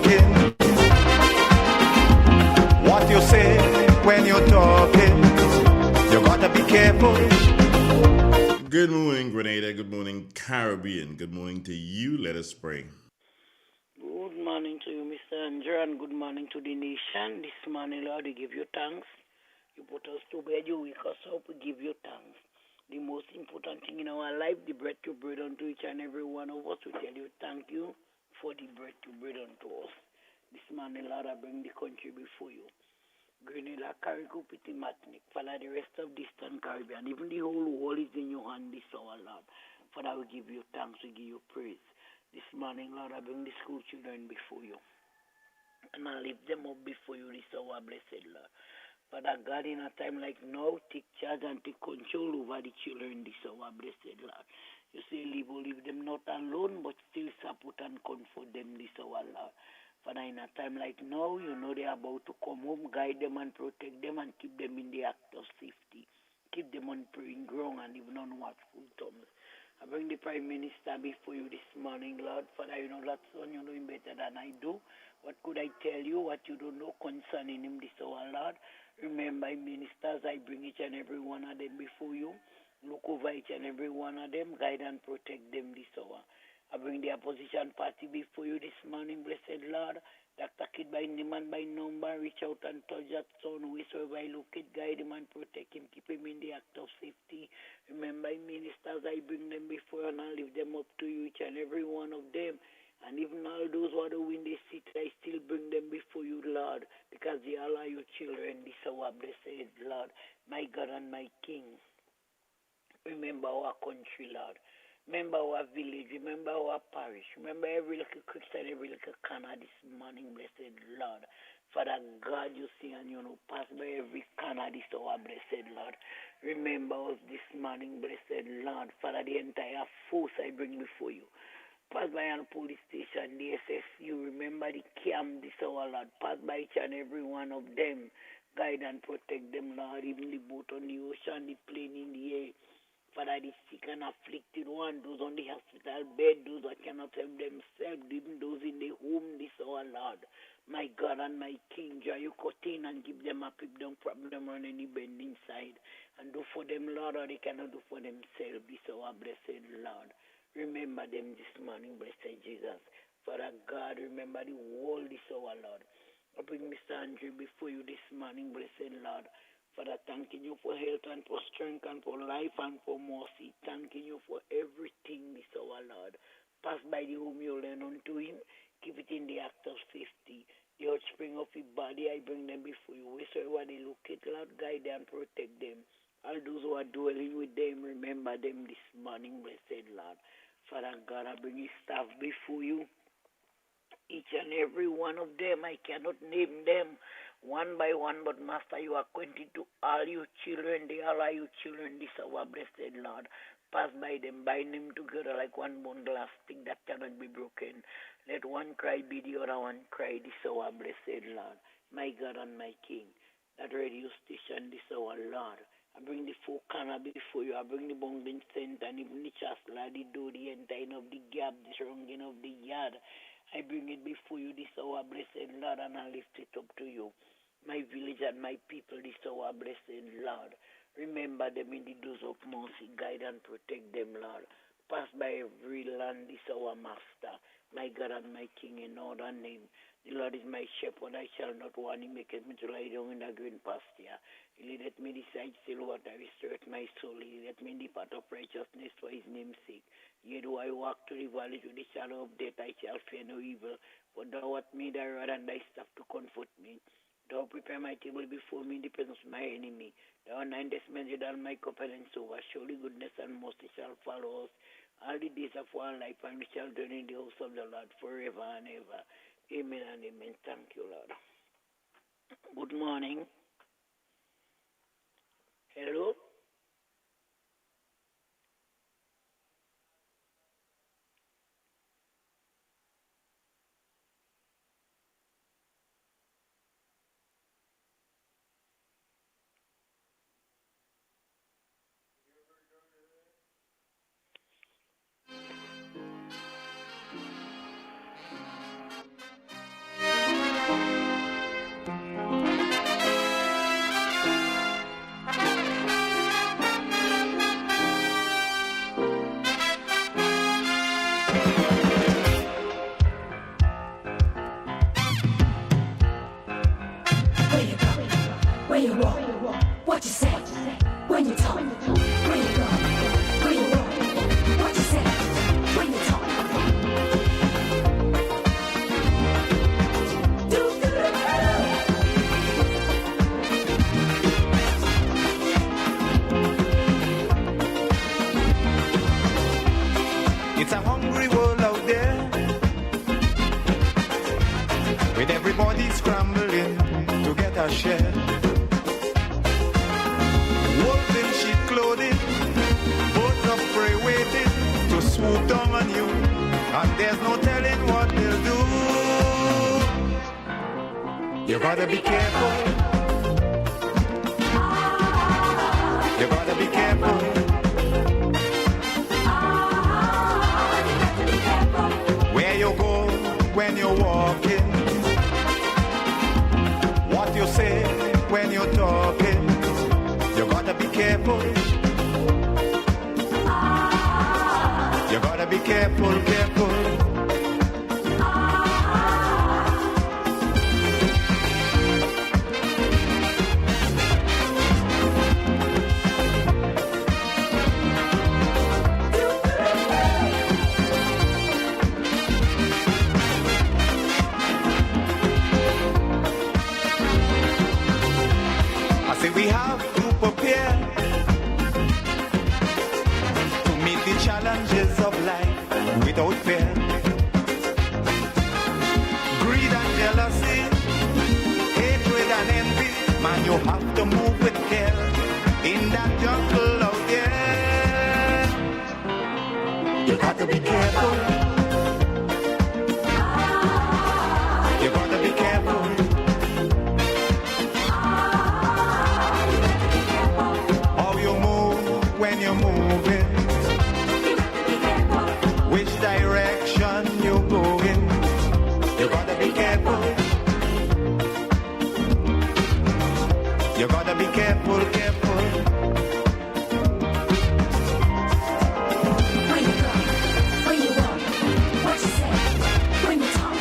walking, what you say when you're talking, you gotta be careful. Good morning, Grenada. Good morning, Caribbean. Good morning to you. Let us pray. Good morning to you, Mr. Andrew, and good morning to the nation. This morning, Lord, we give you thanks. You put us to bed, you wake us up, we give you thanks. The most important thing in our life, the breath you breathe unto each and every one of us, we tell you thank you for the breath you breathe unto us. This morning, Lord, I bring the country before you. Grenada, Carrico, Pity, Martinique, Father, the rest of the Eastern Caribbean, even the whole world is in your hand this hour, Lord. Father, we give you thanks, we give you praise. This morning, Lord, I bring the school children before you. And I lift them up before you this hour, blessed Lord. Father God, in a time like now, take charge and take control over the children this hour, blessed Lord. You say, leave them not alone, but still support and comfort them this hour, Lord. Father, in a time like now, you know they are about to come home, guide them and protect them and keep them in the act of safety. Keep them on praying ground and even on watchful tongues. I bring the Prime Minister before you this morning, Lord. Father, you know that son, you know him better than I do. What could I tell you, what you don't know concerning him this hour, Lord? Remember, ministers, I bring each and every one of them before you. Look over each and every one of them, guide and protect them this hour. I bring the opposition party before you this morning, blessed Lord. Dr. Kid by name and by number, reach out and touch that son, wheresoever I look it, guide him and protect him, keep him in the act of safety. Remember, ministers, I bring them before you and I lift them up to you, each and every one of them. And even all those who are the win this seat, I still bring them before you, Lord, because they all are your children. This hour, blessed Lord, my God and my King. Remember our country, Lord. Remember our village. Remember our parish. Remember every little Christian, every little corner this morning, blessed Lord. Father God, you see, and you know, pass by every corner this hour, blessed Lord. Remember us this morning, blessed Lord. Father, the entire force I bring before you. Pass by all police station, the SSU. Remember the camp this hour, Lord. Pass by each and every one of them. Guide and protect them, Lord. Even the boat on the ocean, the plane in the air. Father, the sick and afflicted one, those on the hospital bed, those that cannot help themselves, even those in the home, this our Lord. My God and my King, joy you cut in and give them a keep them problem on any bend inside. And do for them, Lord, or they cannot do for themselves, this our blessed Lord. Remember them this morning, blessed Jesus. Father God, remember the world, this our Lord. I bring Mr. Andrew before you this morning, blessed Lord. Father, thanking you for health and for strength and for life and for mercy. Thanking you for everything, this our Lord. Pass by the whom you learn unto him. Keep it in the act of safety. The offspring of his body, I bring them before you. Wheresoever they look at, Lord, guide and protect them. All those who are dwelling with them, remember them this morning, blessed Lord. Father God, I bring his staff before you. Each and every one of them, I cannot name them one by one, but Master, you are acquainted to all your children. They all are your children, this our blessed Lord. Pass by them, bind them together like one bundle of stick that cannot be broken. Let one cry be the other one cry, this our blessed Lord. My God and my King, that radio station, this our Lord. I bring the four corner before you. I bring the bungling center and even the chasla, the door, the entire of the gap, the surrounding of the yard. I bring it before you this hour, blessed Lord, and I lift it up to you. My village and my people this hour, blessed Lord. Remember them in the doors of mercy. Guide and protect them, Lord. Pass by every land this hour, Master. My God and my King, in order name. The Lord is my shepherd, I shall not want. He maketh me to lie down in the green pasture. He leadeth me beside still water, restoreth my soul. He leadeth me in the path of righteousness for his name's sake. Yea, though I walk through the valley through the shadow of death, I shall fear no evil. For thou art me thy rod and thy staff to comfort me. Thou prepare my table before me in the presence of my enemy. Thou anointest me with all my cup and over. Surely goodness and mercy shall follow us all the days of our life, and we shall dwell in the house of the Lord forever and ever. Amen and amen. Thank you, Lord. Good morning. Hello? Where you go? Where you walk? What you say? When you talk? Where you go? Where you walk? What you say? When you talk? It's a hungry world out there, with everybody scrambling to get a share. Wolves in sheep clothing, birds of prey waiting to swoop down on you, and there's no telling what they'll do. You gotta be careful. You gotta be careful. Where you go when you're walking, what you say when you're talking, you gotta be careful. You gotta be careful, careful. We have to prepare to meet the challenges of life without fear. Greed and jealousy, hatred and envy, man, you have to move with care in that jungle out there. You got to be careful. You got to be careful. When you're moving, which direction you're going, you gotta be careful. You gotta be careful, careful. Where you go? Where you walk? What you say? When you talk?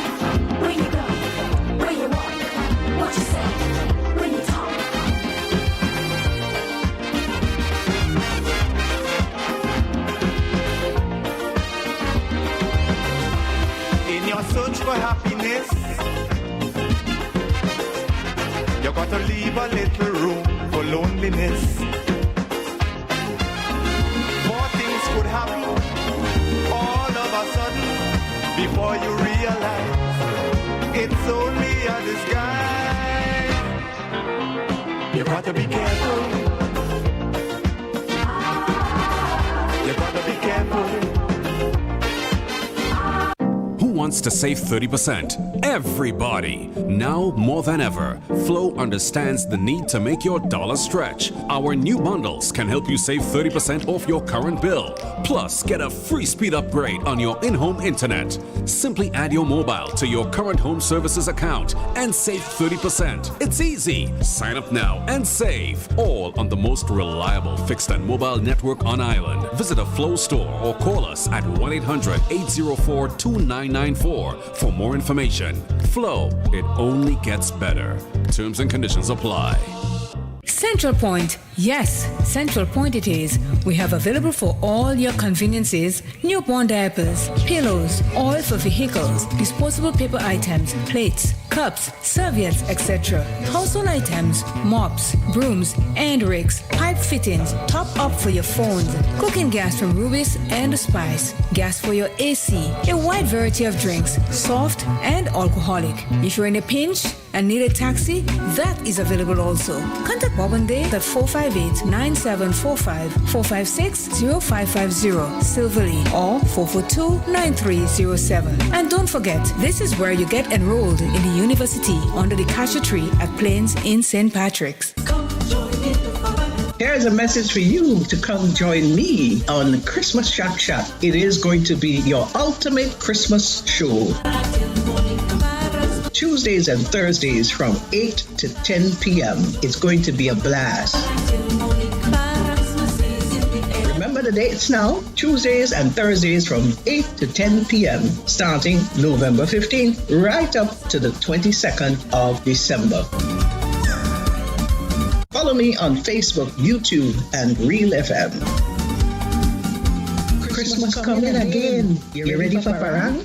Where you go? Where you walk? What you say? When you talk? In your search for happiness, you got to leave a little room for loneliness. More things could happen all of a sudden before you realize it's only a disguise. You got to be careful. You got to be careful. Wants to save 30%? Everybody! Now more than ever, Flow understands the need to make your dollar stretch. Our new bundles can help you save 30% off your current bill. Plus, get a free speed upgrade on your in-home internet. Simply add your mobile to your current home services account and save 30%. It's easy. Sign up now and save. All on the most reliable fixed and mobile network on island. Visit a Flow store or call us at 1-800-804-2994 for more information. Flow, it only gets better. Terms and conditions apply. Central Point. Yes, Central Point it is. We have available for all your conveniences newborn diapers, pillows, oil for vehicles, disposable paper items, plates, cups, serviettes, etc. Household items, mops, brooms, and rakes, pipe fittings, top up for your phones, cooking gas from Rubis and Spice, gas for your AC, a wide variety of drinks, soft and alcoholic. If you're in a pinch and need a taxi, that is available also. Contact Bob and Dave at 458-9745, 456-0550, Silverly, or 442-9307. And don't forget, this is where you get enrolled in the university under the cashew tree at Plains in St. Patrick's. Here's a message for you to come join me on Christmas Shack Shack. It is going to be your ultimate Christmas show. Tuesdays and Thursdays from 8 to 10 p.m. It's going to be a blast. Remember the dates now? Tuesdays and Thursdays from 8 to 10 p.m. starting November 15th right up to the 22nd of December. Follow me on Facebook, YouTube, and Real FM. Christmas coming again. You ready for parang?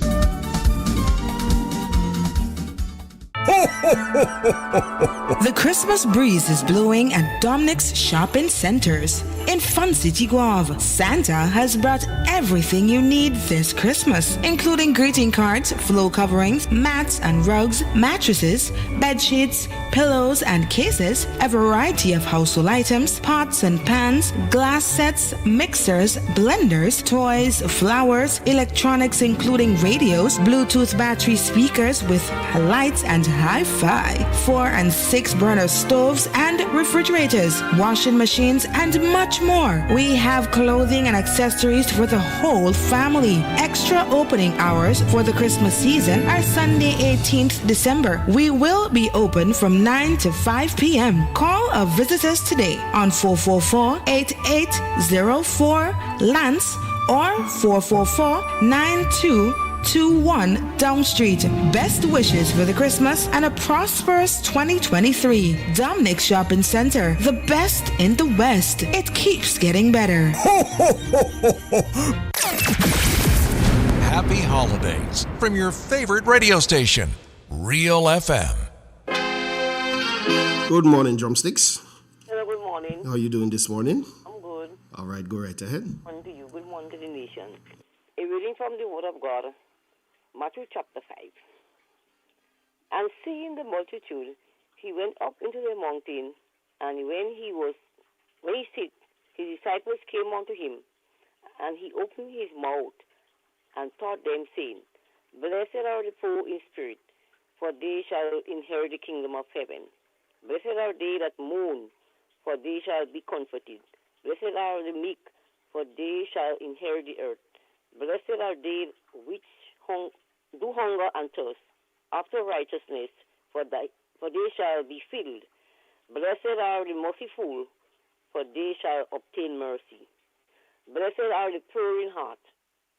The Christmas breeze is blowing at Dominic's shopping centers. In Fun City Guave, Santa has brought everything you need this Christmas, including greeting cards, floor coverings, mats and rugs, mattresses, bed sheets, pillows and cases, a variety of household items, pots and pans, glass sets, mixers, blenders, toys, flowers, electronics including radios, Bluetooth battery speakers with lights and hi-fi, 4 and 6 burner stoves and refrigerators, washing machines and much more. We have clothing and accessories for the whole family. Extra opening hours for the Christmas season are Sunday 18th December. We will be open from 9 to 5 p.m. Call or visit us today on 444-8804 Lance or 444-9221 Down Street. Best wishes for the Christmas and a prosperous 2023. Dominic Shopping Center, the best in the West. It keeps getting better. Happy holidays from your favorite radio station, Real FM. Good morning, Drumsticks. Hello, good morning. How are you doing this morning? I'm good. All right, go right ahead. Good morning to you. Good morning to the nation. A reading from the Word of God, Matthew chapter 5. And seeing the multitude, he went up into the mountain, and when he sick, his disciples came unto him, and he opened his mouth and taught them, saying, Blessed are the poor in spirit, for they shall inherit the kingdom of heaven. Blessed are they that mourn, for they shall be comforted. Blessed are the meek, for they shall inherit the earth. Blessed are they which do hunger and thirst after righteousness, for they shall be filled. Blessed are the merciful, for they shall obtain mercy. Blessed are the pure in heart,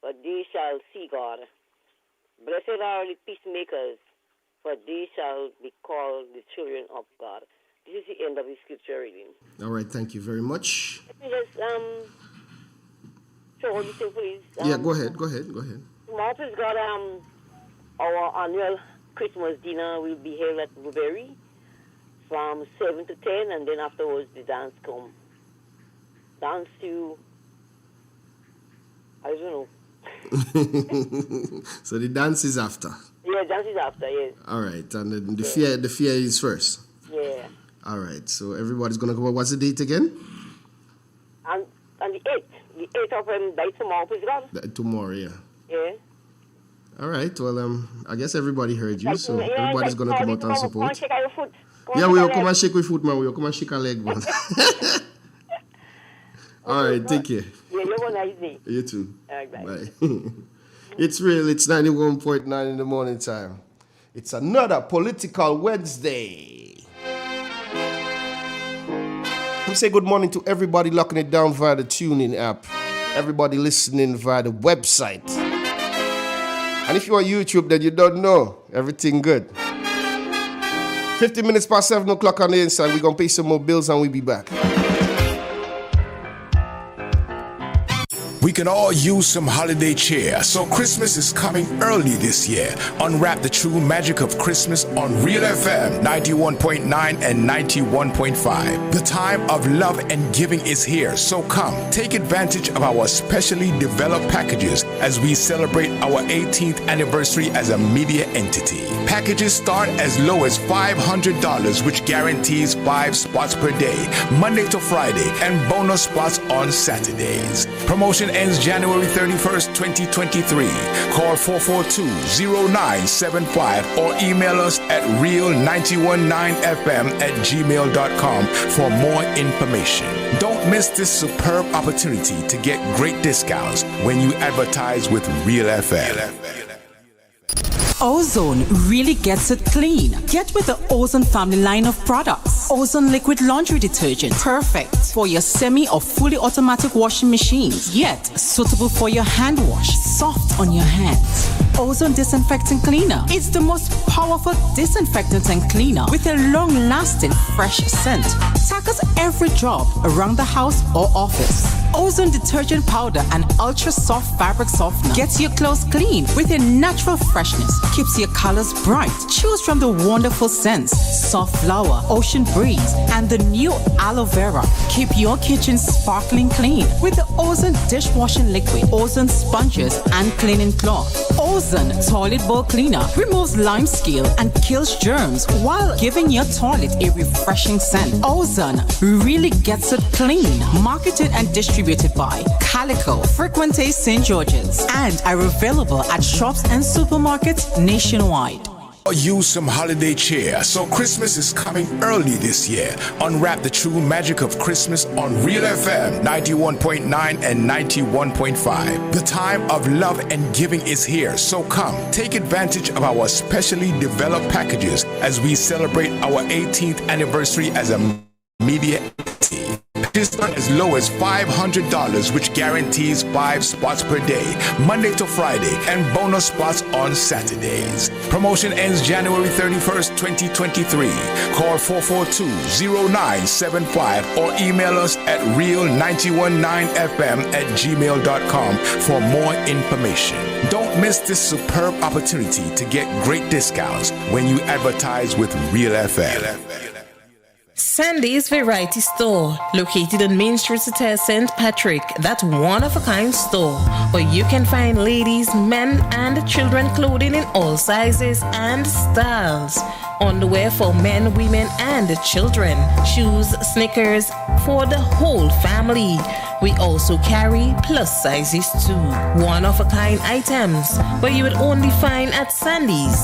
for they shall see God. Blessed are the peacemakers, for they shall be called the children of God. This is the end of the scripture reading. All right, thank you very much. Let me just show you thing, please. Yeah, go ahead. Tomorrow, please, God, our annual Christmas dinner will be held at Blueberry from 7 to 10, and then afterwards the dance come. Dance to, I don't know. So the dance is after. Yeah, dance is after, yes. All right, and then the fear is first. Yeah. All right, so everybody's gonna go. What's the date again? And the 8th of by tomorrow, please, God. Tomorrow, yeah. Yeah. All right, well, I guess everybody heard you, so everybody's gonna come out and Come support. and shake your foot. Yeah, we'll come and shake with foot, man. We'll come and shake a leg, man. All right, take care. Yeah, you have a nice day. You too. All right, bye. Bye. It's real. It's 91.9 in the morning time. It's another Political Wednesday. We say good morning to everybody locking it down via the TuneIn app. Everybody listening via the website. And if you're on YouTube, then you don't know. Everything good. 50 minutes past 7 o'clock on the inside. We're going to pay some more bills and we'll be back. We can all use some holiday cheer, so Christmas is coming early this year. Unwrap the true magic of Christmas on Real FM 91.9 and 91.5. The time of love and giving is here, so come, take advantage of our specially developed packages as we celebrate our 18th anniversary as a media entity. Packages start as low as $500, which guarantees 5 spots per day, Monday to Friday, and bonus spots on Saturdays. Promotion ends January 31st, 2023. Call 442-0975 or email us at real919fm@gmail.com for more information. Don't miss this superb opportunity to get great discounts when you advertise with Real FM. Ozone really gets it clean. Get with the Ozone family line of products. Ozone liquid laundry detergent, perfect for your semi or fully automatic washing machines, yet suitable for your hand wash, soft on your hands. Ozone disinfectant cleaner. It's the most powerful disinfectant and cleaner with a long-lasting fresh scent. Tackles every job around the house or office. Ozone detergent powder and ultra soft fabric softener gets your clothes clean with a natural freshness, keeps your colors bright. Choose from the wonderful scents, soft flower, ocean breeze, and the new aloe vera. Keep your kitchen sparkling clean with the Ozone dishwashing liquid, Ozone sponges and cleaning cloth. Ozone toilet bowl cleaner removes lime scale and kills germs while giving your toilet a refreshing scent. Ozone really gets it clean. Marketed and distributed by Calico, Frequente St. George's, and are available at shops and supermarkets nationwide. Use some holiday cheer, so Christmas is coming early this year. Unwrap the true magic of Christmas on Real FM 91.9 and 91.5. The time of love and giving is here, so come take advantage of our specially developed packages as we celebrate our 18th anniversary as a media entity. This done as low as $500, which guarantees 5 spots per day, Monday to Friday, and bonus spots on Saturdays. Promotion ends January 31st, 2023. Call 442-0975 or email us at real919fm@gmail.com for more information. Don't miss this superb opportunity to get great discounts when you advertise with Real FM. Sandy's Variety Store, located on Main Street, St. Patrick. That one-of-a-kind store where you can find ladies, men, and children clothing in all sizes and styles. Underwear for men, women, and children. Shoes, sneakers for the whole family. We also carry plus sizes too. One-of-a-kind items where you would only find at Sandy's.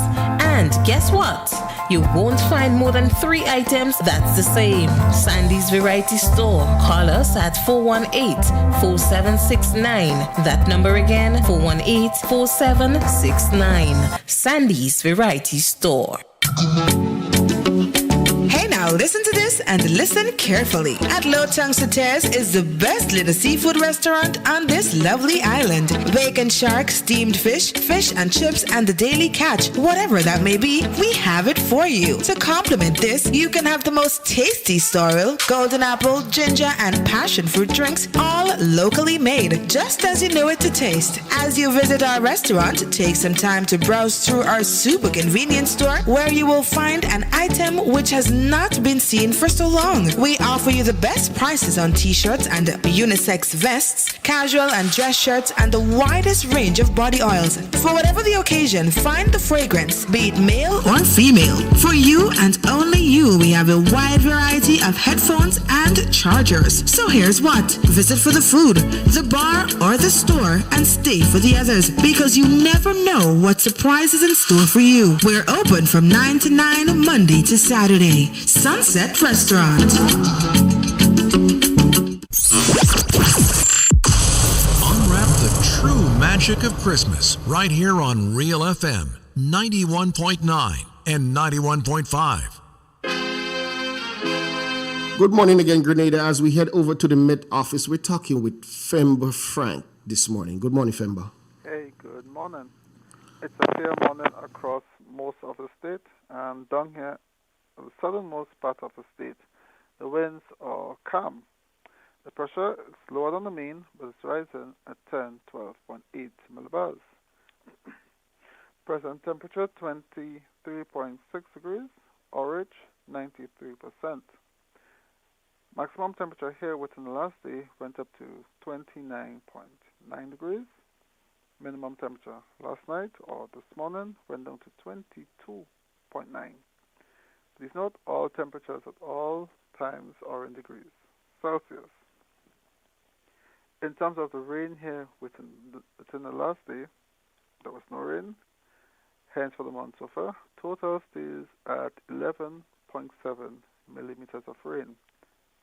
And guess what? You won't find more than 3 items that's the same. Sandy's Variety Store. Call us at 418-4769. That number again, 418-4769. Sandy's Variety Store. Hey now, listen to this and listen carefully. At Low Tongue Sauters is the best little seafood restaurant on this lovely island. Bacon shark, steamed fish, fish and chips, and the daily catch, whatever that may be, we have it for you. To complement this, you can have the most tasty sorrel, golden apple, ginger, and passion fruit drinks, all locally made, just as you know it to taste. As you visit our restaurant, take some time to browse through our super convenience store, where you will find an item which has not been seen for so long. We offer you the best prices on t-shirts and unisex vests, casual and dress shirts, and the widest range of body oils. For whatever the occasion, find the fragrance, be it male or female. For you and only you, we have a wide variety of headphones and chargers. So here's what. Visit for the food, the bar, or the store, and stay for the others, because you never know what surprise is in store for you. We're open from 9 to 9, Monday to Saturday. Sunset Restaurant. Unwrap the true magic of Christmas right here on Real FM 91.9 and 91.5. Good morning again, Grenada. As we head over to the Met office, we're talking with Femba Frank this morning. Good morning, Femba. Hey, good morning. It's a fair morning across most of the state, and down here, the southernmost part of the state, the winds are calm. The pressure is lower than the mean, but it's rising at 12.8 millibars. Present temperature 23.6 degrees, Orange 93%. Maximum temperature here within the last day went up to 29.9 degrees. Minimum temperature last night or this morning went down to 22.9. Please note all temperatures at all times are in degrees Celsius. In terms of the rain here within the last day, there was no rain. Hence for the month so far, total stays at 11.7 millimeters of rain.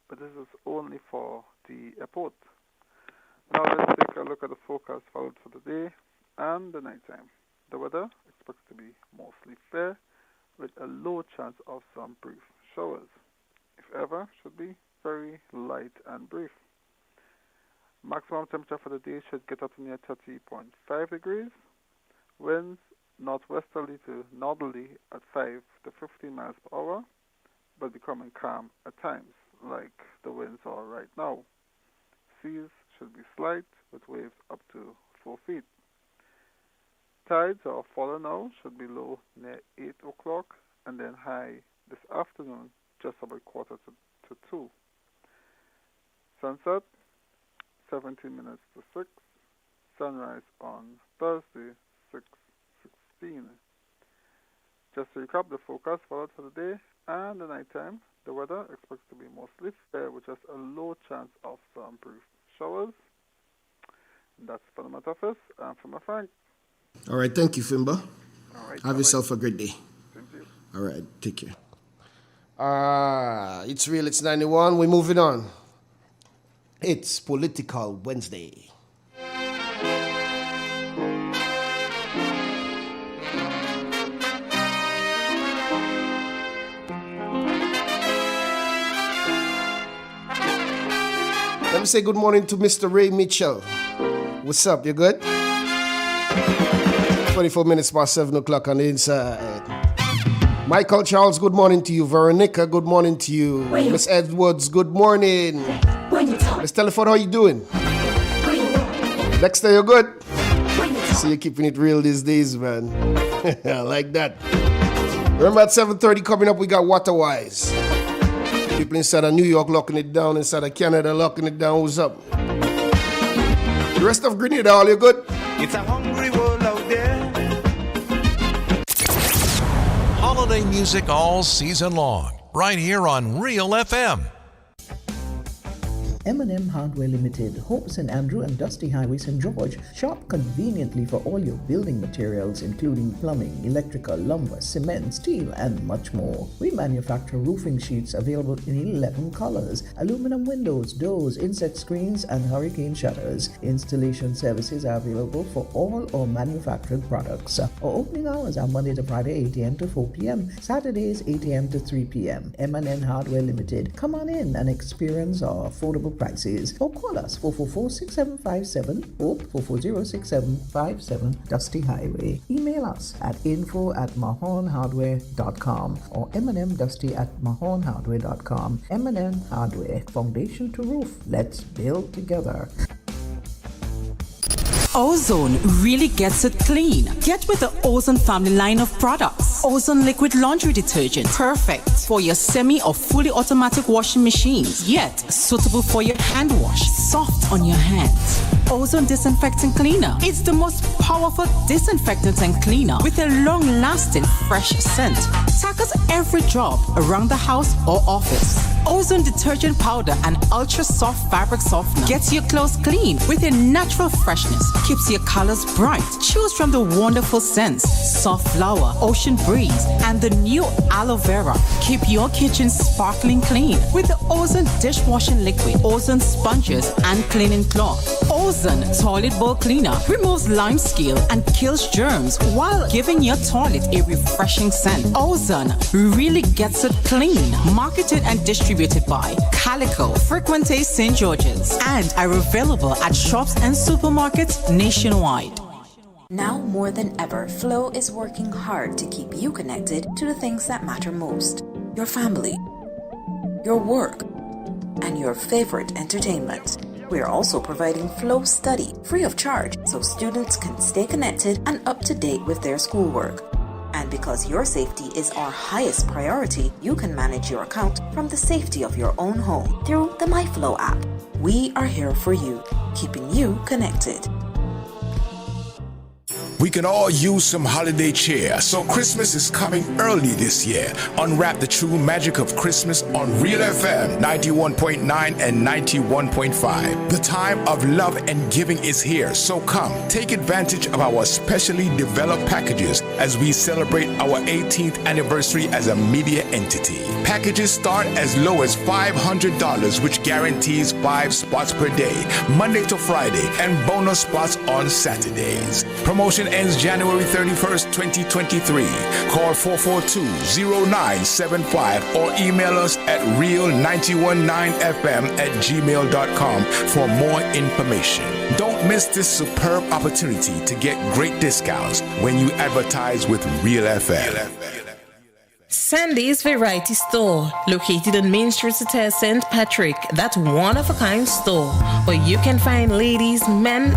But this is only for the airport. Now let's take a look at the forecast followed for the day and the nighttime. The weather expected to be mostly fair with a low chance of some brief showers. If ever, should be very light and brief. Maximum temperature for the day should get up to near 30.5 degrees. Winds northwesterly to northerly at 5 to 15 miles per hour, but becoming calm at times, like the winds are right now. Seas should be slight, with waves up to 4 feet. Tides are falling now, should be low near 8 o'clock, and then high this afternoon, just about quarter to 2. Sunset, 17 minutes to 6. Sunrise on Thursday, 6:16. Just to recap the forecast followed for the day and the nighttime, the weather expected to be mostly fair with just a low chance of some brief showers. And that's for the Metaphysics and from my Frank. All right, thank you, Fimba. All right, have yourself a great day. Thank you. All right, take care. It's real, it's 91. We're moving on. It's Political Wednesday. Let me say good morning to Mr. Ray Mitchell. What's up? You good? 24 minutes past 7 o'clock on the inside. Michael Charles, good morning to you. Veronica, good morning to you. Miss Edwards, good morning. Miss Telephone, how you doing? Dexter, you good? See you keeping it real these days, man. I like that. Remember at 7:30 coming up, we got Waterwise. People inside of New York locking it down, inside of Canada locking it down. What's up? The rest of Grenada, all you good? It's a hungry world out there. Holiday music all season long, right here on Real FM. M&M Hardware Limited, Hope St. Andrew and Dusty Highway, St. George. Shop conveniently for all your building materials, including plumbing, electrical, lumber, cement, steel, and much more. We manufacture roofing sheets available in 11 colors, aluminum windows, doors, inset screens, and hurricane shutters. Installation services are available for all our manufactured products. Our opening hours are Monday to Friday, 8 a.m. to 4 p.m., Saturdays, 8 a.m. to 3 p.m. M&M Hardware Limited. Come on in and experience our affordable prices, or call us 444-6757 or 440-6757 Dusty Highway. Email us at info@mahonhardware.com or mnmdusty@mahonhardware.com. M&M Hardware, foundation to roof. Let's build together. Ozone really gets it clean. Get with the Ozone family line of products. Ozone liquid laundry detergent, perfect for your semi or fully automatic washing machines, yet suitable for your hand wash, soft on your hands. Ozone disinfectant cleaner. It's the most powerful disinfectant and cleaner with a long-lasting fresh scent. Tackles every job around the house or office. Ozone detergent powder and ultra soft fabric softener gets your clothes clean with a natural freshness, keeps your colors bright. Choose from the wonderful scents, soft flower, ocean breeze, and the new aloe vera. Keep your kitchen sparkling clean with the Ozone dishwashing liquid, Ozone sponges, and cleaning cloth. Ozone toilet bowl cleaner removes lime scale and kills germs while giving your toilet a refreshing scent. Ozone really gets it clean. Marketed and distributed by Calico, Frequente St. George's, and are available at shops and supermarkets nationwide. Now more than ever, Flow is working hard to keep you connected to the things that matter most. Your family, your work, and your favorite entertainment. We are also providing Flow Study free of charge so students can stay connected and up to date with their schoolwork. And because your safety is our highest priority, you can manage your account from the safety of your own home through the MyFlow app. We are here for you, keeping you connected. We can all use some holiday cheer, so Christmas is coming early this year. Unwrap the true magic of Christmas on Real FM 91.9 and 91.5. The time of love and giving is here, so come, take advantage of our specially developed packages as we celebrate our 18th anniversary as a media entity. Packages start as low as $500, which guarantees 5 spots per day, Monday to Friday, and bonus spots on Saturdays. Promotion ends January 31st, 2023. Call 442-0975 or email us at real919fm@gmail.com for more information. Don't miss this superb opportunity to get great discounts when you advertise with Real FM. Sandy's Variety Store, located on Main Street, St. Patrick. That one-of-a-kind store where you can find ladies, men,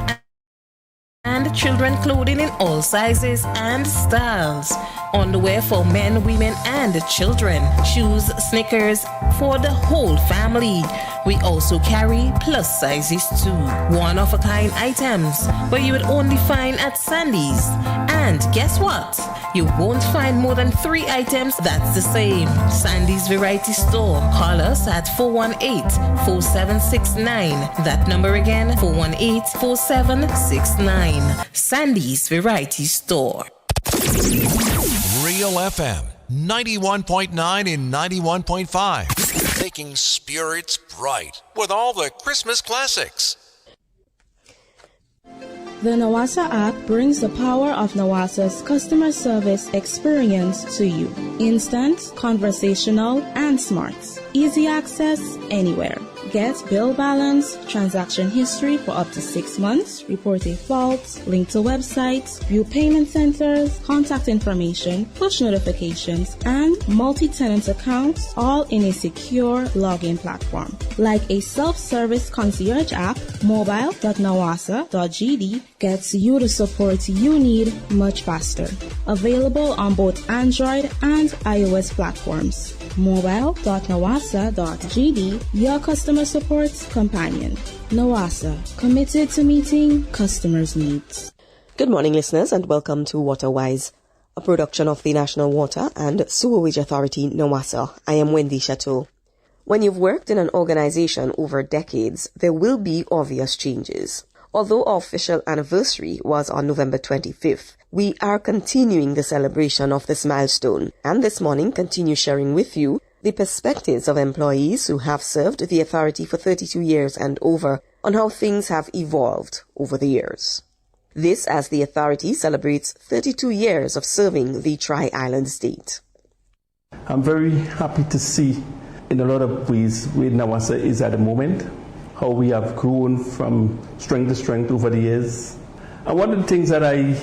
and children clothing in all sizes and styles. Underwear for men, women, and children. Shoes, sneakers for the whole family. We also carry plus sizes too. One-of-a-kind items where you would only find at Sandy's. And guess what? You won't find more than 3 items that's the same. Sandy's Variety Store. Call us at 418-4769. That number again, 418-4769. Sandy's Variety Store. Real FM 91.9 and 91.5. Making spirits bright with all the Christmas classics. The Nawasa app brings the power of Nawasa's customer service experience to you. Instant, conversational, and smart. Easy access anywhere. Get bill balance, transaction history for up to 6 months, report a fault, link to websites, view payment centers, contact information, push notifications, and multi-tenant accounts, all in a secure login platform. Like a self-service concierge app, mobile.nawasa.gd gets you the support you need much faster. Available on both Android and iOS platforms. Mobile.nawasa.gd, your customer support companion. Nawasa, committed to meeting customers' needs. Good morning, listeners, and welcome to WaterWise, a production of the National Water and Sewerage Authority, Nawasa. I am Wendy Chateau. When you've worked in an organization over decades, there will be obvious changes. Although our official anniversary was on November 25th, we are continuing the celebration of this milestone, and this morning continue sharing with you the perspectives of employees who have served the authority for 32 years and over on how things have evolved over the years. This as the authority celebrates 32 years of serving the Tri-Island state. I'm very happy to see in a lot of ways where Nawasa is at the moment, how we have grown from strength to strength over the years. And one of the things that I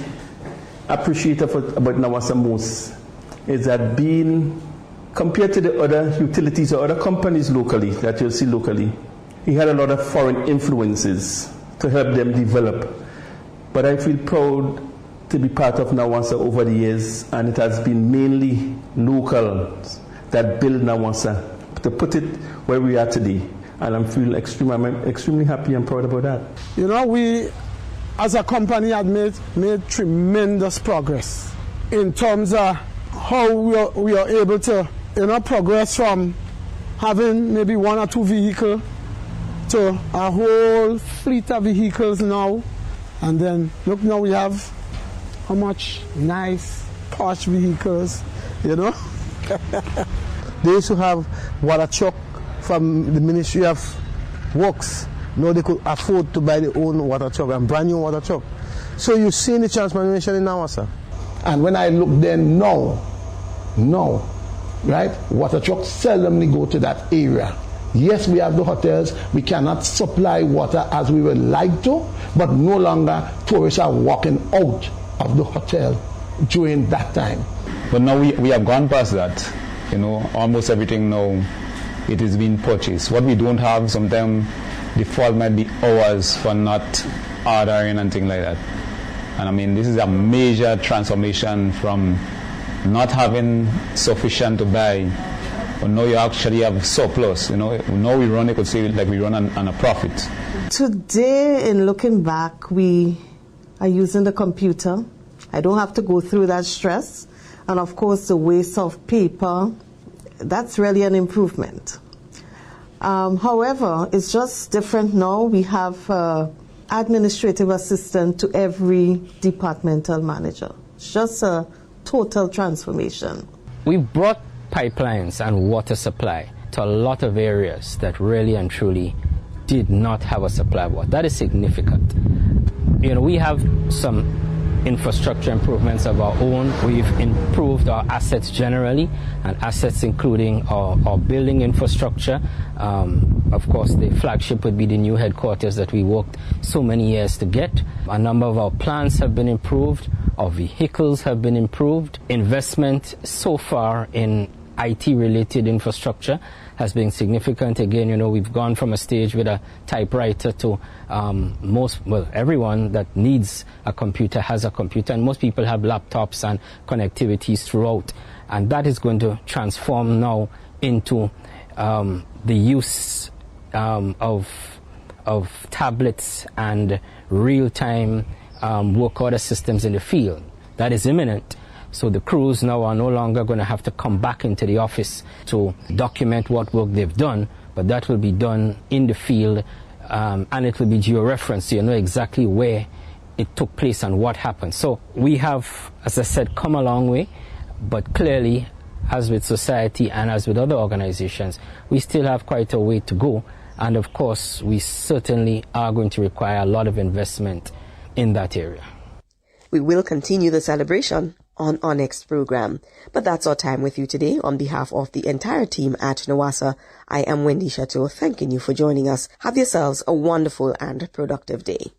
appreciate about Nawasa most is that being compared to the other utilities or other companies locally that you'll see locally, he had a lot of foreign influences to help them develop. But I feel proud to be part of Nawasa over the years, and it has been mainly locals that build Nawasa to put it where we are today. And I'm feeling extremely happy and proud about that. You know, we as a company have made tremendous progress in terms of how we are able to, progress from having maybe 1 or 2 vehicles to a whole fleet of vehicles now. And then look, now we have how much nice posh vehicles, They used to have water truck from the Ministry of Works. Now they could afford to buy their own water truck, and brand new water truck. So you've seen the transformation in Nawasa. And when I look then now, right, water trucks seldomly go to that area. Yes, we have the hotels. We cannot supply water as we would like to, but no longer tourists are walking out of the hotel during that time. But now we have gone past that. Almost everything now, it is being purchased. What we don't have, sometimes the fault might be ours for not ordering and things like that. And I mean, this is a major transformation from not having sufficient to buy, but now you actually have surplus. Now we run, you could say, like we run on a profit. Today, in looking back, we are using the computer. I don't have to go through that stress. And of course, the waste of paper, that's really an improvement. However, it's just different now. We have administrative assistant to every departmental manager. It's just a total transformation. We've brought pipelines and water supply to a lot of areas that really and truly did not have a supply of water. That is significant. We have some infrastructure improvements of our own. We've improved our assets generally, and assets including our building infrastructure. Of course, the flagship would be the new headquarters that we worked so many years to get. A number of our plants have been improved. Our vehicles have been improved. Investment so far in IT-related infrastructure has been significant. Again, we've gone from a stage with a typewriter to everyone that needs a computer has a computer, and most people have laptops and connectivities throughout. And that is going to transform now into the use of tablets and real-time work order systems in the field. That is imminent. So the crews now are no longer going to have to come back into the office to document what work they've done, but that will be done in the field, and it will be georeferenced, so you know exactly where it took place and what happened. So we have, as I said, come a long way, but clearly, as with society and as with other organizations, we still have quite a way to go. And of course, we certainly are going to require a lot of investment in that area. We will continue the celebration on our next program. But that's our time with you today. On behalf of the entire team at NOWASA, I am Wendy Chateau, thanking you for joining us. Have yourselves a wonderful and productive day.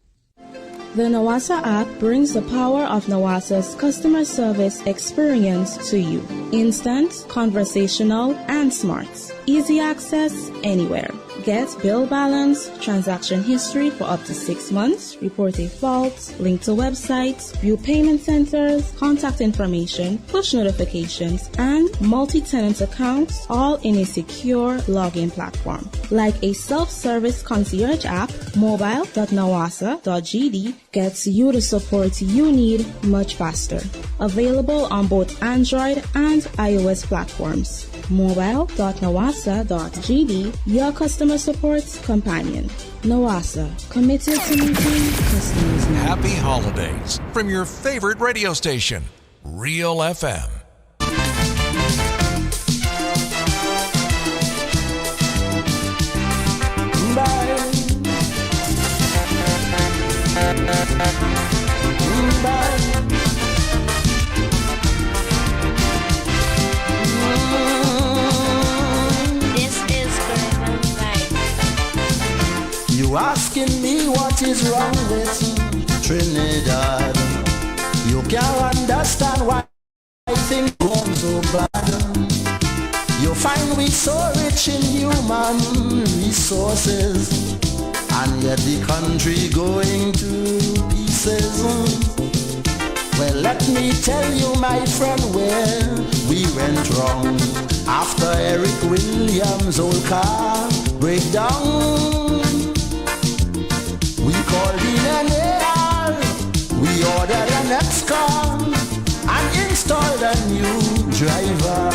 The NOWASA app brings the power of NOWASA's customer service experience to you. Instant, conversational, and smart. Easy access anywhere. Get bill balance, transaction history for up to 6 months, report a fault, link to websites, view payment centers, contact information, push notifications, and multi-tenant accounts, all in a secure login platform. Like a self-service concierge app, mobile.nawasa.gd gets you the support you need much faster. Available on both Android and iOS platforms. Mobile.nawasa.gd, your customer support companion. NOWASA, committed to meeting customers' needs. Happy holidays from your favorite radio station, Real FM. You asking me what is wrong with Trinidad? You can't understand why things go so bad. You find we so rich in human resources, and yet the country going to pieces. Well, let me tell you, my friend, where we went wrong. After Eric Williams' old car breakdown, we called in an AR, we ordered an X-car and installed a new driver.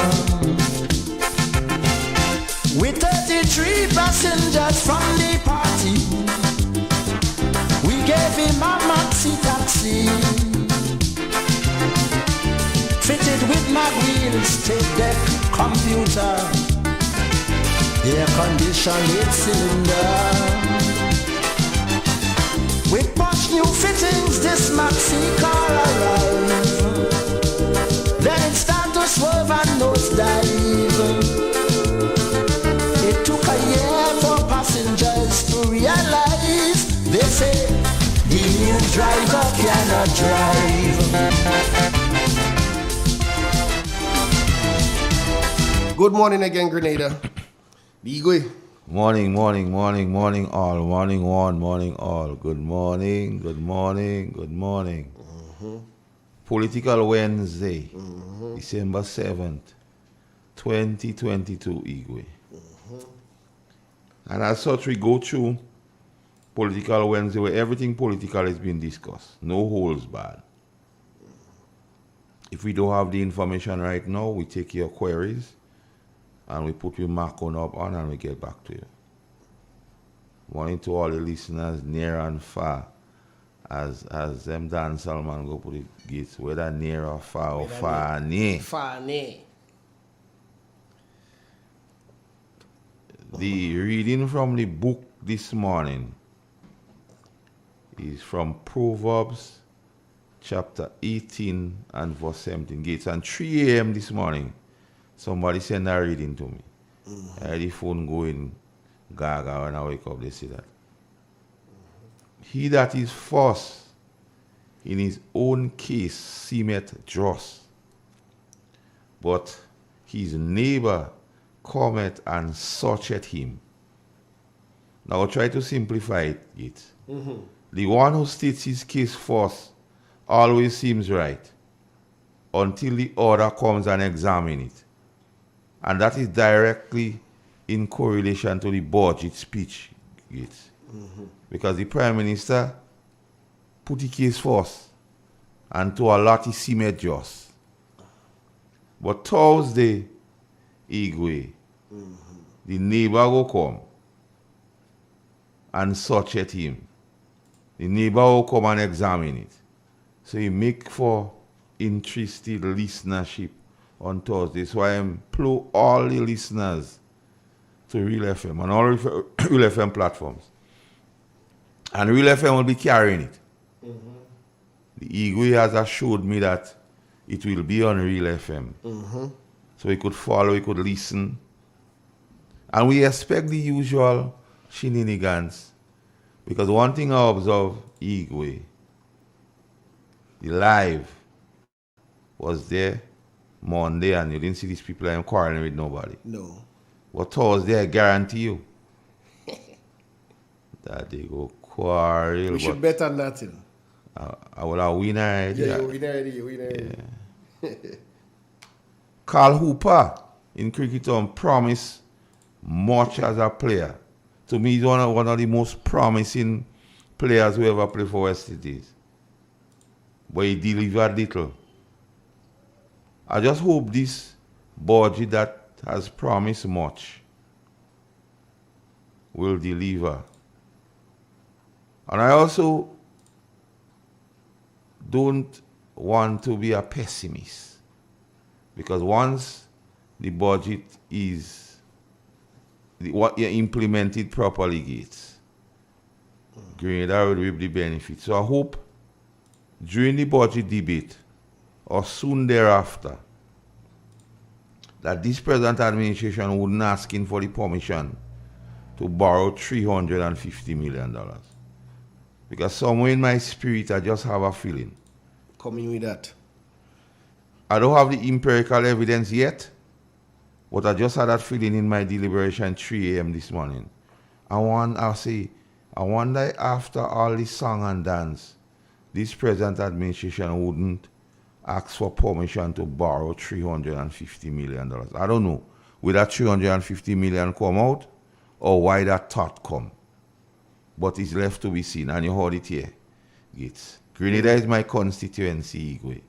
With 33 passengers from the party, we gave him a maxi taxi, fitted with mag wheels, tape deck, computer, air conditioned 8-cylinder. With posh new fittings, this maxi car arrived. Then it started to swerve and nosedive. It took a year for passengers to realize. They say the new driver cannot drive. Good morning again, Grenada. Be good. Morning, morning, morning, morning all. Morning one, morning all. Good morning, good morning, good morning. Political Wednesday, December 7th, 2022, Igwe. And as such, we go through Political Wednesday where everything political is being discussed. No holes barred. If we don't have the information right now, we take your queries and we put your mark on up on and we get back to you. Morning to all the listeners near and far. As them Dan Salman go put it gates, whether near or far or far near. Far near. The reading from the book this morning is from Proverbs chapter 18 and verse 17. Gates. And 3 a.m. this morning, somebody sent a reading to me. I had the phone going gaga when I wake up, they say that. He that is first in his own case seemeth just, but his neighbor cometh and searcheth him. Now I'll try to simplify it. The one who states his case first always seems right until the other comes and examines it. And that is directly in correlation to the budget speech. Because the Prime Minister put the case first, and to a lot he seemed just. But Thursday, Igwe, the neighbor will come and search at him. The neighbor will come and examine it. So he make for interested listenership on Thursday. So I implore all the listeners to Real FM and all Real FM platforms. And Real FM will be carrying it. The Igwe has assured me that it will be on Real FM. So we could follow, we could listen. And we expect the usual shenanigans. Because one thing I observe, Igwe, the live was there Monday and you didn't see these people I'm quarreling with nobody. No. But Thursday, I guarantee you that they go quarrel. We should bet on nothing. I will have win already. Yeah, you win already. Yeah. Carl Hooper in Cricketon promised much as a player. To me, he's one of the most promising players who ever played for West Indies. But he delivered little. I just hope this budget that has promised much will deliver. And I also don't want to be a pessimist, because once the budget is what you implemented properly, Gates, Grenada will reap the benefits. So I hope during the budget debate or soon thereafter that this present administration wouldn't asking for the permission to borrow $350 million. Because somewhere in my spirit, I just have a feeling. Coming with that. I don't have the empirical evidence yet, but I just had that feeling in my deliberation 3 a.m. this morning. I wonder after all this song and dance, this present administration wouldn't ask for permission to borrow $350 million. I don't know. Will that $350 million come out or why that thought come? But it's left to be seen. And you heard it here, Gates. Grenada is my constituency, Igwe.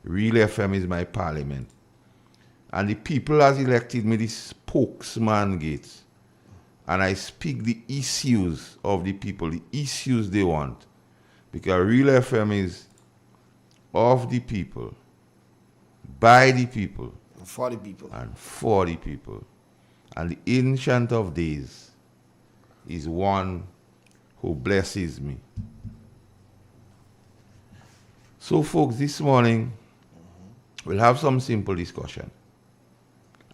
Real FM is my parliament. And the people has elected me the spokesman, Gates. And I speak the issues of the people, the issues they want. Because Real FM is of the people, by the people, for the people, and for the people. And the Ancient of Days is one who blesses me. So, folks, this morning we'll have some simple discussion.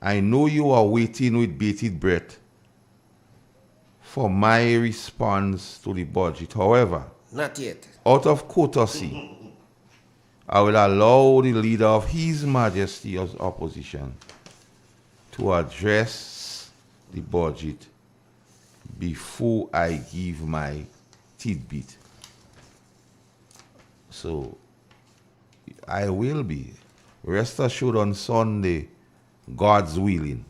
I know you are waiting with bated breath for my response to the budget. However, not yet. Out of courtesy, I will allow the leader of His Majesty's opposition to address the budget before I give my tidbit. So, I will be. Rest assured on Sunday, God's willing,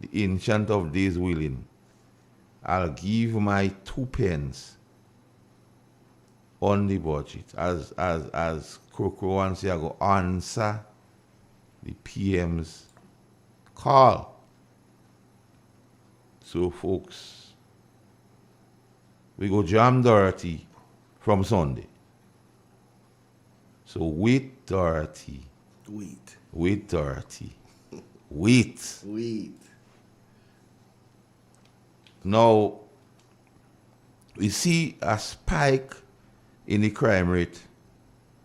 the Ancient of Days willing, I'll give my 2 pence on the budget. As Kroko wants to go answer the PM's call. So folks, we go jam Dorothy from Sunday. So wait, Dorothy. Wait, Dorothy. Wait. Now, we see a spike in the crime rate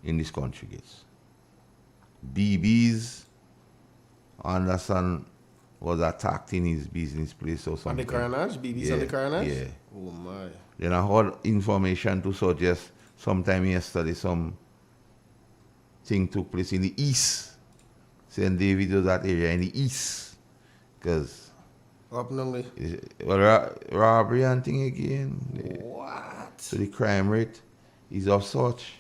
in this country gets. BB's Anderson was attacked in his business place or something. On the carnage? BB's on the carnage? Yeah. Oh my. Then I heard information to suggest sometime yesterday some thing took place in the east. St. David was that area in the east. Because up normally. Robbery and thing again. What? So the crime rate is of such.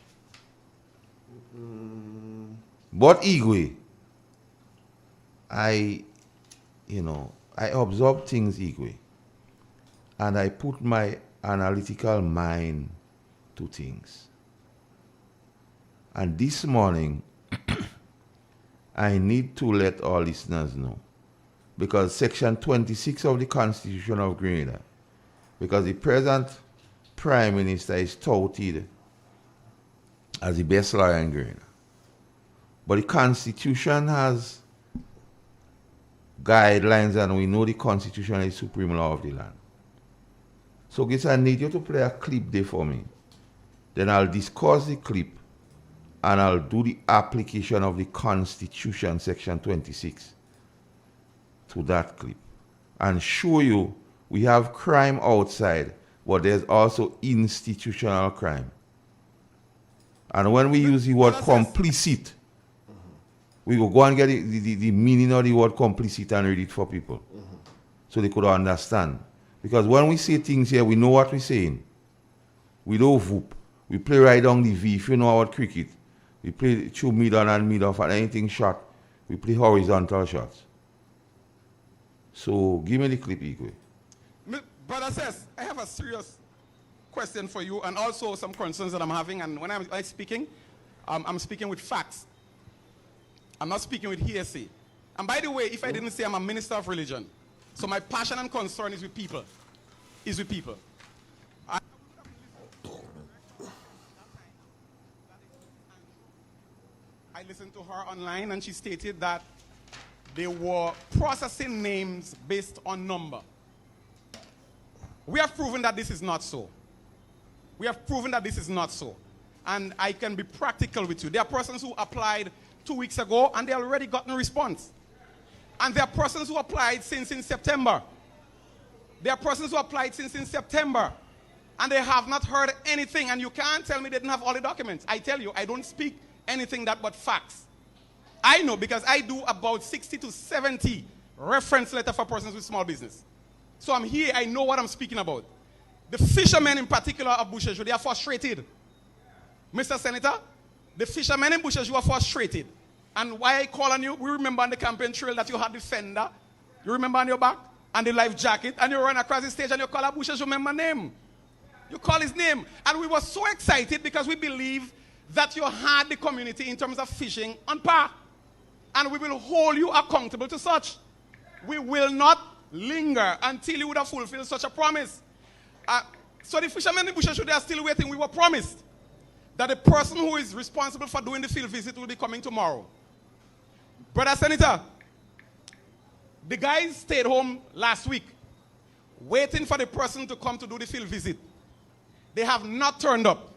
But Igwe, I observe things Igwe, and I put my analytical mind to things. And this morning, I need to let our listeners know, because Section 26 of the Constitution of Grenada, because the present Prime Minister is touted as the best lawyer in Grenada. But the Constitution has guidelines, and we know the Constitution is the supreme law of the land. So guess I need you to play a clip there for me. Then I'll discuss the clip, and I'll do the application of the Constitution, Section 26, to that clip, and show you we have crime outside, but there's also institutional crime. And when we use the word complicit, we will go and get the meaning of the word complicit and read it for people, so they could understand. Because when we say things here, we know what we're saying. We don't whoop. We play right down the V. If you know about cricket, we play through mid-on and mid-off, and anything shot, we play horizontal shots. So give me the clip, Igwe. Brother says, I have a serious question for you, and also some concerns that I'm having. And when I'm speaking, I'm speaking with facts. I'm not speaking with hearsay. And by the way, if I didn't say, I'm a minister of religion. So my passion and concern is with people. I listened to her online, and she stated that they were processing names based on number. We have proven that this is not so. And I can be practical with you. There are persons who applied 2 weeks ago, and they already gotten a response. And there are persons who applied since in September. And they have not heard anything. And you can't tell me they didn't have all the documents. I tell you, I don't speak anything that but facts. I know, because I do about 60 to 70 reference letters for persons with small business. So I'm here, I know what I'm speaking about. The fishermen in particular of Boucherville, they are frustrated. Mr. Senator, the fishermen in Boucherville are frustrated. And why I call on you, we remember on the campaign trail that you had the fender, you remember on your back, and the life jacket, and you run across the stage and you call a Boucherville member name. You call his name. And we were so excited because we believe that you had the community in terms of fishing on par. And we will hold you accountable to such. We will not linger until you would have fulfilled such a promise. So the fishermen in Boucherville, they are still waiting. We were promised that the person who is responsible for doing the field visit will be coming tomorrow. Brother Senator, the guys stayed home last week waiting for the person to come to do the field visit. They have not turned up.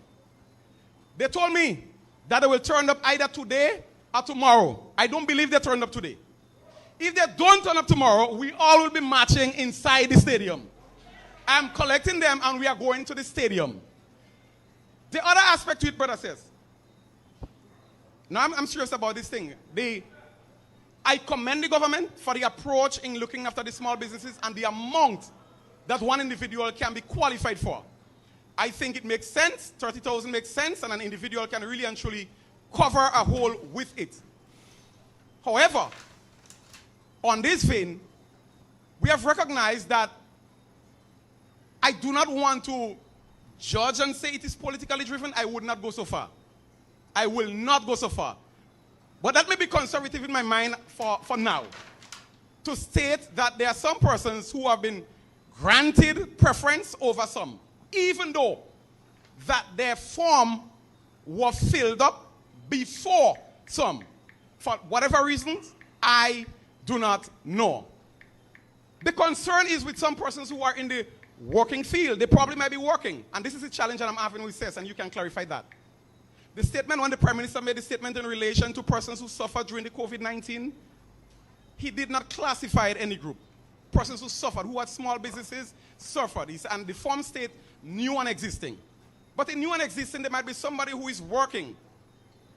They told me that they will turn up either today or tomorrow. I don't believe they turned up today. If they don't turn up tomorrow, we all will be marching inside the stadium. I'm collecting them and we are going to the stadium. The other aspect to it, brother says, now I'm serious about this thing. I commend the government for the approach in looking after the small businesses and the amount that one individual can be qualified for. I think it makes sense, 30,000 makes sense, and an individual can really and truly cover a hole with it. However, on this vein, we have recognized that I do not want to judge and say it is politically driven. I would not go so far. I will not go so far. But let me be conservative in my mind for now. To state that there are some persons who have been granted preference over some, even though that their form was filled up before some. For whatever reasons, I do not know. The concern is with some persons who are in the working field. They probably might be working. And this is a challenge that I'm having with CES, and you can clarify that. The statement when the Prime Minister made the statement in relation to persons who suffered during the COVID-19, he did not classify any group. Persons who suffered, who had small businesses, suffered. And the form state new and existing. But in new and existing, there might be somebody who is working.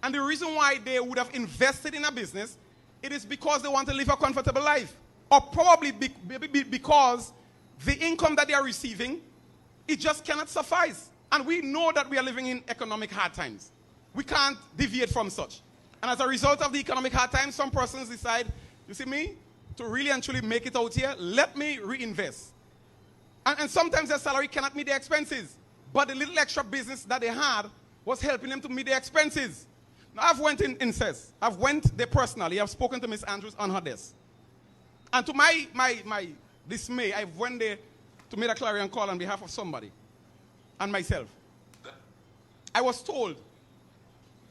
And the reason why they would have invested in a business, it is because they want to live a comfortable life. Or probably because the income that they are receiving, it just cannot suffice. And we know that we are living in economic hard times. We can't deviate from such. And as a result of the economic hard times, some persons decide, you see me, to really and truly make it out here, let me reinvest. And sometimes their salary cannot meet their expenses. But the little extra business that they had was helping them to meet their expenses. Now, I've went in CES. I've went there personally. I've spoken to Miss Andrews on her desk. And to my dismay, I went there to make a clarion call on behalf of somebody and myself. I was told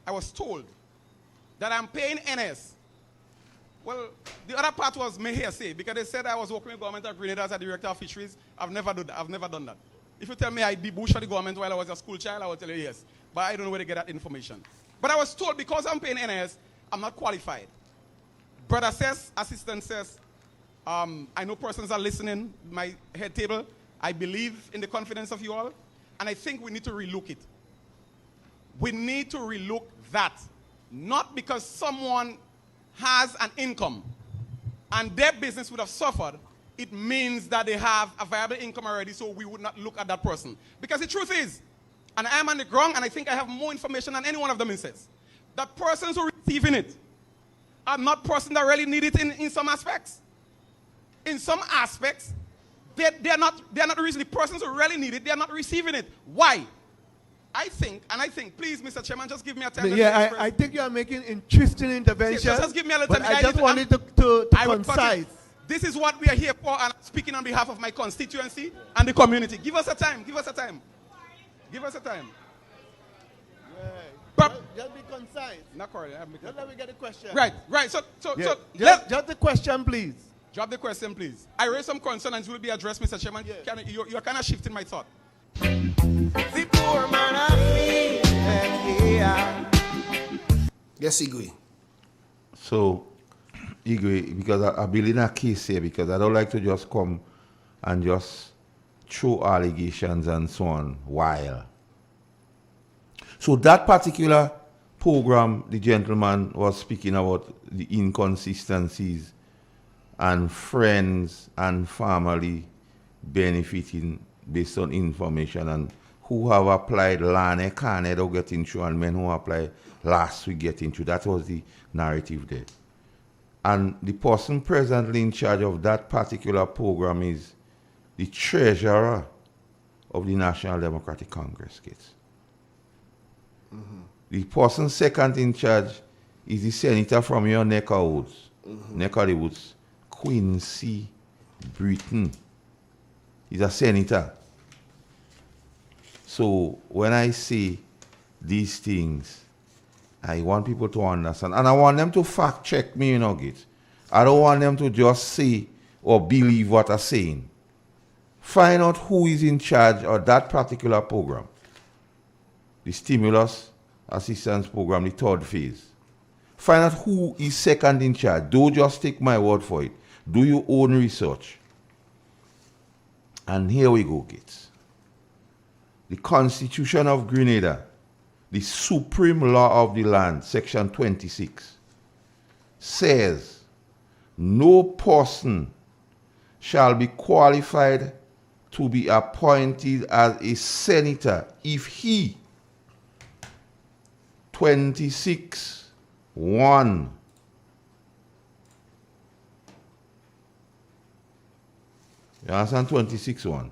that I'm paying NS. Well, the other part was me hearsay because they said I was working with government of Grenada as a director of fisheries. I've never done that. If you tell me I debouched the government while I was a school child, I will tell you yes. But I don't know where to get that information. But I was told because I'm paying NS, I'm not qualified. Brother says, assistant says, I know persons are listening, my head table. I believe in the confidence of you all. And I think we need to relook it. We need to relook that. Not because someone has an income and their business would have suffered, it means that they have a viable income already, so we would not look at that person. Because the truth is, and I am on the ground, and I think I have more information than any one of them says, that persons who are receiving it are not persons that really need it in some aspects. In some aspects, they're not really persons who really need it, they're not receiving it. Why? I think, please, Mr. Chairman, just give me a time. Yeah, I think you are making interesting interventions. Just give me a little time. I just wanted to concise. This is what we are here for, and I'm speaking on behalf of my constituency and the community. Give us a time. Give us a time. Give us a time. Just be concise. Not correct. Just let me get a question. Right. Just the question, please. Drop the question, please. I raised some concerns and it will be addressed, Mr. Chairman. Yeah. You're kind of shifting my thought. The poor man of me, Yes, Igwe. So, Igwe, because I believe in a case here, because I don't like to just come and just throw allegations and so on while. So that particular program, the gentleman was speaking about the inconsistencies and friends and family benefiting based on information, and who have applied last can't get into, and men who applied last week get into. That was the narrative there. And the person presently in charge of that particular program is the treasurer of the National Democratic Congress case. The person second in charge is the senator from your neck of the woods, Quincy Britton. He's a senator. So when I say these things, I want people to understand. And I want them to fact check me, Git. I don't want them to just say or believe what I'm saying. Find out who is in charge of that particular program. The stimulus assistance program, the third phase. Find out who is second in charge. Don't just take my word for it. Do your own research. And here we go, kids. The Constitution of Grenada, the supreme law of the land, section 26, says no person shall be qualified to be appointed as a senator if he 26(1) you understand 26(1)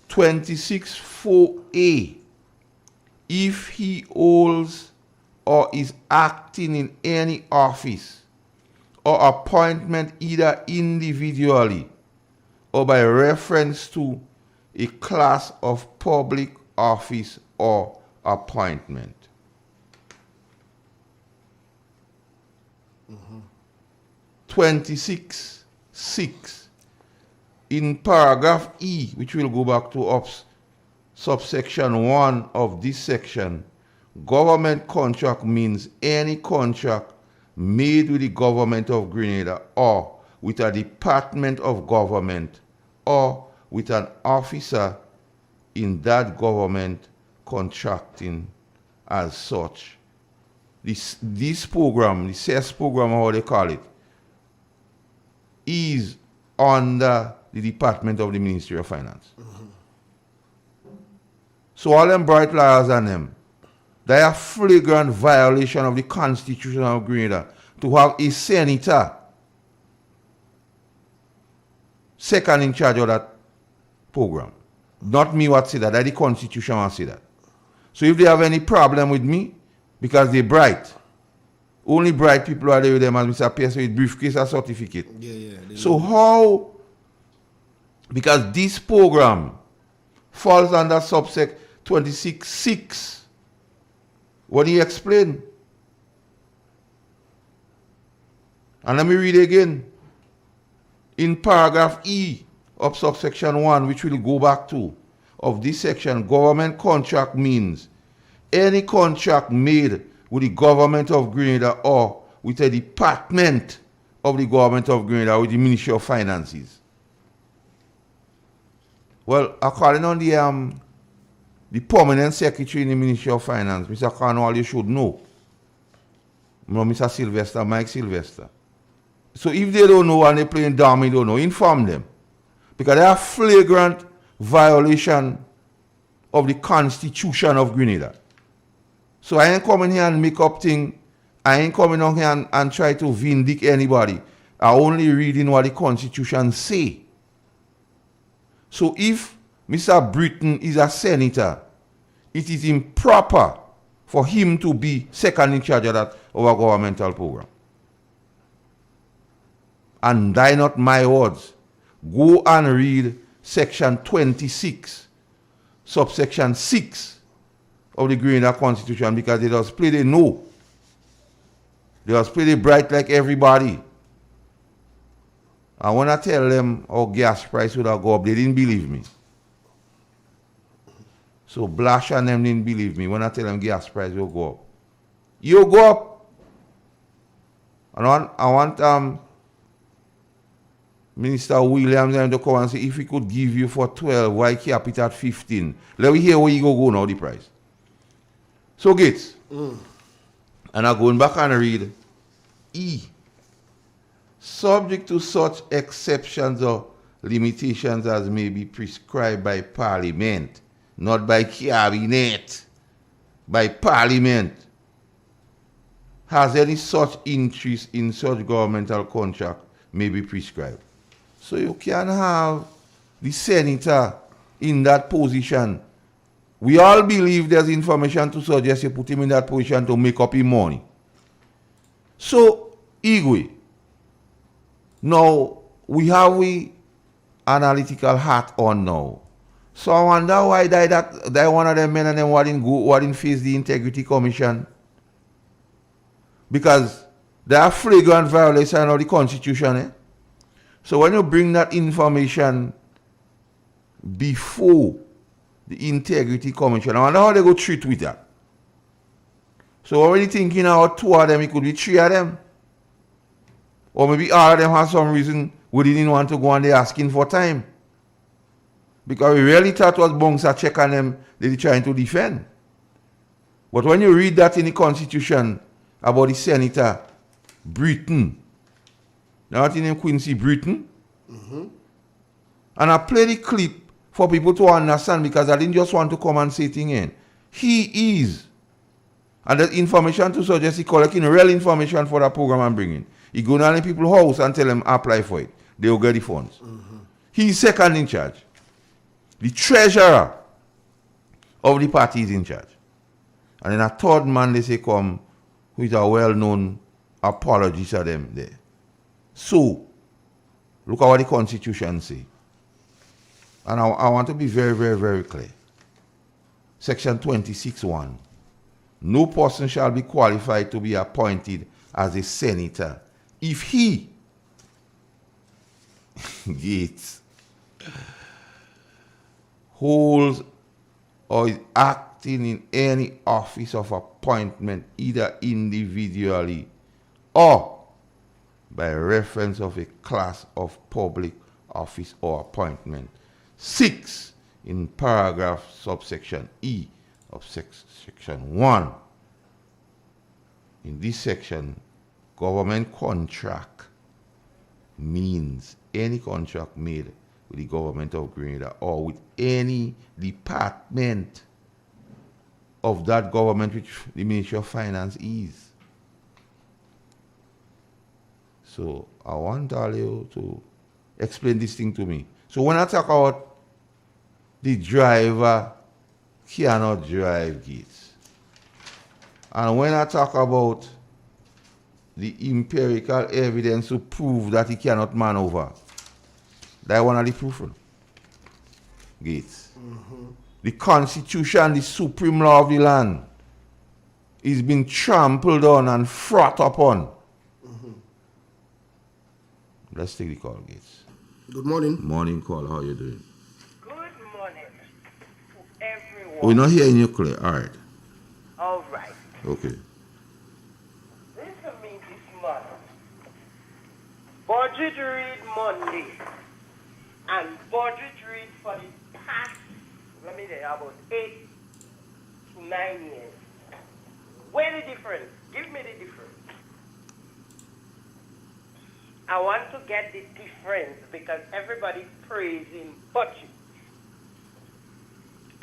26(4)(a), if he holds or is acting in any office or appointment either individually or by reference to a class of public office or appointment. 26(6). In paragraph E, which we'll go back to subsection 1 of this section, government contract means any contract made with the government of Grenada or with a department of government or with an officer in that government contracting as such. This program, the CES program, how they call it, is under the Department of the Ministry of Finance. So all them bright liars and them, they are flagrant violation of the Constitution of Grenada to have a senator second in charge of that program. Not me what say that, the Constitution what say that. So if they have any problem with me, because they're bright, only bright people are there with them, as Mr. Pierce with briefcase or certificate. So how, because this program falls under subsect 26.6, what do you explain? And let me read again. In paragraph E of subsection 1, which we'll go back to, of this section, government contract means any contract made with the government of Grenada or with a department of the government of Grenada, with the Ministry of Finances. Well, according on the permanent secretary in the Ministry of Finance, Mr. Cornwall, you should know. Mr. Sylvester, Mike Sylvester. So if they don't know and they're playing dumb, they don't know, inform them. Because they are flagrant violation of the Constitution of Grenada. So I ain't coming here and make up things. I ain't coming on here and try to vindicate anybody. I only reading what the Constitution say. So if Mr. Britton is a senator, it is improper for him to be second in charge of that of a governmental program. And die not my words. Go and read section 26, subsection 6 of the Grenada Constitution, because they just play they know. They just play they bright like everybody. And when I tell them how gas price would have go up, they didn't believe me. So Blash and them didn't believe me when I tell them gas price will go up. You go up. And I want Minister Williams to come and say, if we could give you for 12, why cap it at 15? Let me hear where you go now, the price. So Gates. And I'm going back and read E. Subject to such exceptions or limitations as may be prescribed by Parliament, not by Cabinet, by Parliament, has any such interest in such governmental contract may be prescribed. So you can have the senator in that position. We all believe there's information to suggest you put him in that position to make up his money. So, Igwe, now we have the analytical hat on now. So I wonder why that one of them men and them what in face the Integrity Commission. Because they are flagrant violation of the Constitution. Eh? So when you bring that information before the Integrity Commission, I wonder how they go treat with that. So already thinking about two of them, it could be three of them. Or maybe all of them have some reason we didn't want to go and they're asking for time. Because we really thought was Bongsa check on them, they're trying to defend. But when you read that in the Constitution about the Senator Britton, not in him Quincy Britton, and I play the clip for people to understand, because I didn't just want to come and say things in. He is. And that information to suggest he collecting real information for that program I'm bringing. He go down in people's house and tell them apply for it. They will get the funds. He's second in charge. The treasurer of the party is in charge. And then a third man they say come, who is a well-known apologist of them there. So, look at what the Constitution say. And I want to be very, very, very clear. Section 26(1). No person shall be qualified to be appointed as a senator if he Gates holds or is active acting in any office of appointment, either individually or by reference of a class of public office or appointment. 6. In paragraph subsection E of section 1. In this section, government contract means any contract made with the government of Grenada or with any department of that government which the Ministry of Finance is. So I want all you to explain this thing to me. So when I talk about the driver cannot drive gates, and when I talk about the empirical evidence to prove that he cannot maneuver, that one of the proof. Gates. The Constitution, the supreme law of the land, is being trampled on and fraught upon. Let's take the call, Gates. Good morning. Morning call, how are you doing? Good morning to everyone. We're not hearing you clear. All right. All right. Okay. Listen to me this month. Budget read Monday and budget read for the past, let me say, about 8 to 9 years. Where the difference? Give me the difference. I want to get the difference because everybody's praising budget.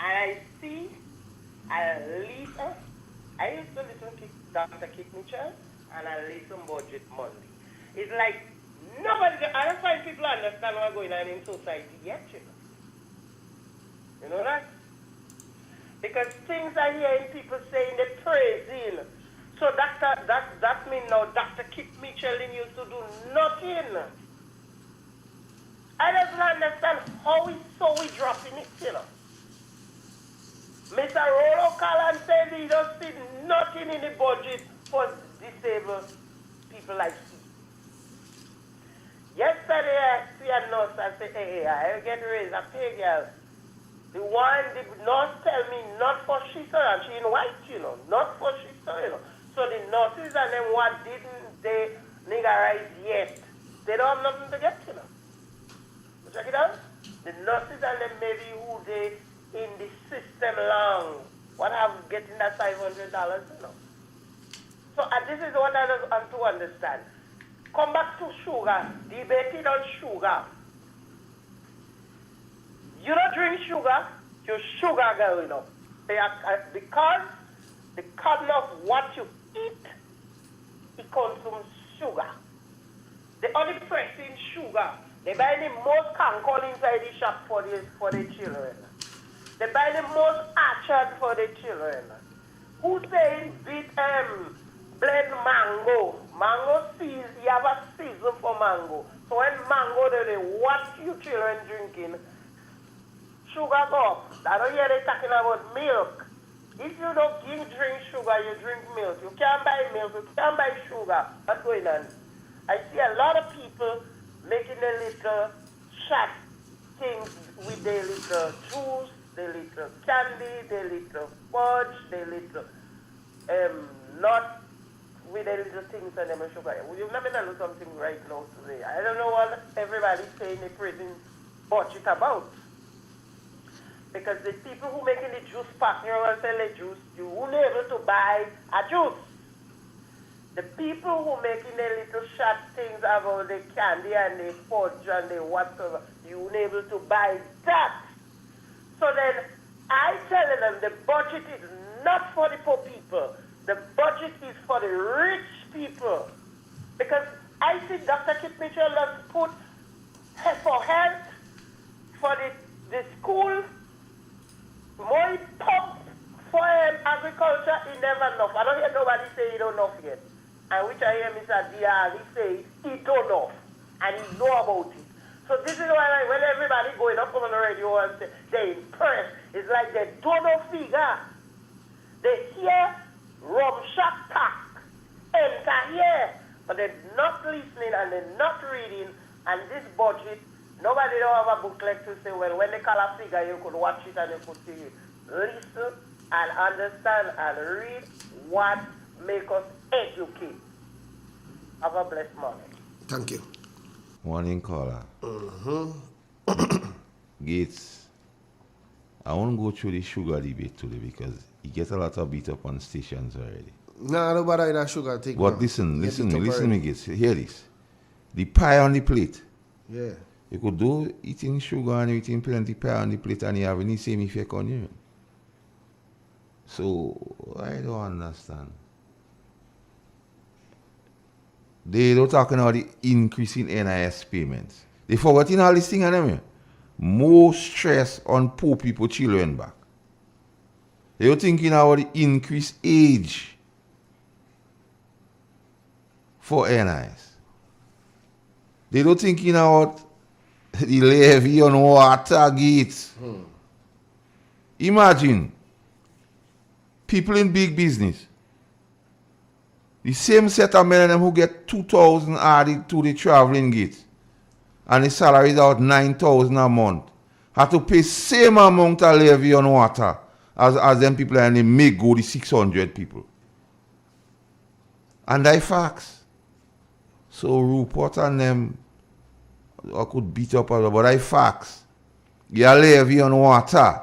And I see a leader. I used to listen to Dr. Kit Mitchell and I listen Budget Monday. It's like nobody, I don't find people understand what's going on in society yet, you know. You know that? Because things I hear people saying they're praising. So that means now Dr. Kit Mitchell used to do nothing. I don't understand how we dropping it, you know. Mr. Rollo Callan said he don't see nothing in the budget for disabled people like me. Yesterday I see a nurse and say, hey, I get raised a pay girl. The nurse tell me not for sister, and she in white, you know, not for sister, you know. So the nurses and them what didn't they niggerize yet, they don't have nothing to get, you know. Check it out. The nurses and them maybe who they in the system long, what have getting that $500, you know. So this is what I don't want to understand. Come back to sugar, debating on sugar. You don't drink sugar, your sugar going up. Because the kind of what you eat, it consumes sugar. The only pressing sugar, they buy the most cancol inside the shop for the children. They buy the most orchard for the children. Who saying blend mango? Mango season, you have a season for mango. So when mango, they what you children drinking? Sugar go up. I don't hear they talking about milk. If you don't drink sugar, you drink milk. You can't buy milk, you can't buy sugar. What's going on? I see a lot of people making their little shot things with their little juice, their little candy, their little fudge, their little nut with their little things and them sugar. You let me know something right now today. I don't know what everybody's saying the prison budget about. Because the people who making the juice pack, you know, sell the juice, you won't be able to buy a juice. The people who making the little short things about the candy and the fudge and the whatever, you won't be able to buy that. So then, I telling them the budget is not for the poor people. The budget is for the rich people. Because I see Dr. Kit Mitchell has put for health, for the school, more pump for agriculture, he never enough. I don't hear nobody say he don't enough yet. And which I hear Mr. Diaz say he don't know. And he know about it. So this is why when everybody going up on the radio and say they're impressed, it's like they don't know figure. They hear rum shot pack, enter here, but they're not listening and they're not reading. And this budget, nobody don't have a booklet to say, well, when they call a figure, you could watch it and you could see it. Listen and understand and read what make us educate. Have a blessed morning. Thank you. Morning caller. Mm-hmm. Gates. I won't go through the sugar debate today because he gets a lot of beat up on stations already. Nah, nobody that sugar thing. But listen to me, Gates. Hear this. The pie on the plate. Yeah. You could do eating sugar and eating plenty pie on the plate and you have any same effect on you. So I don't understand. They don't talk about the increase in NIS payments. They forgetting all these things, anyway. More stress on poor people, children back. They're thinking about the increased age for NIS. They don't thinking about the levy on water gates. Imagine people in big business. The same set of men and them who get 2,000 added to the traveling gates and the salary is out 9,000 a month have to pay same amount of levy on water as them people and they make go the 600 people. And I facts. So Rupert and them I could beat up other, but I facts. Your levy on water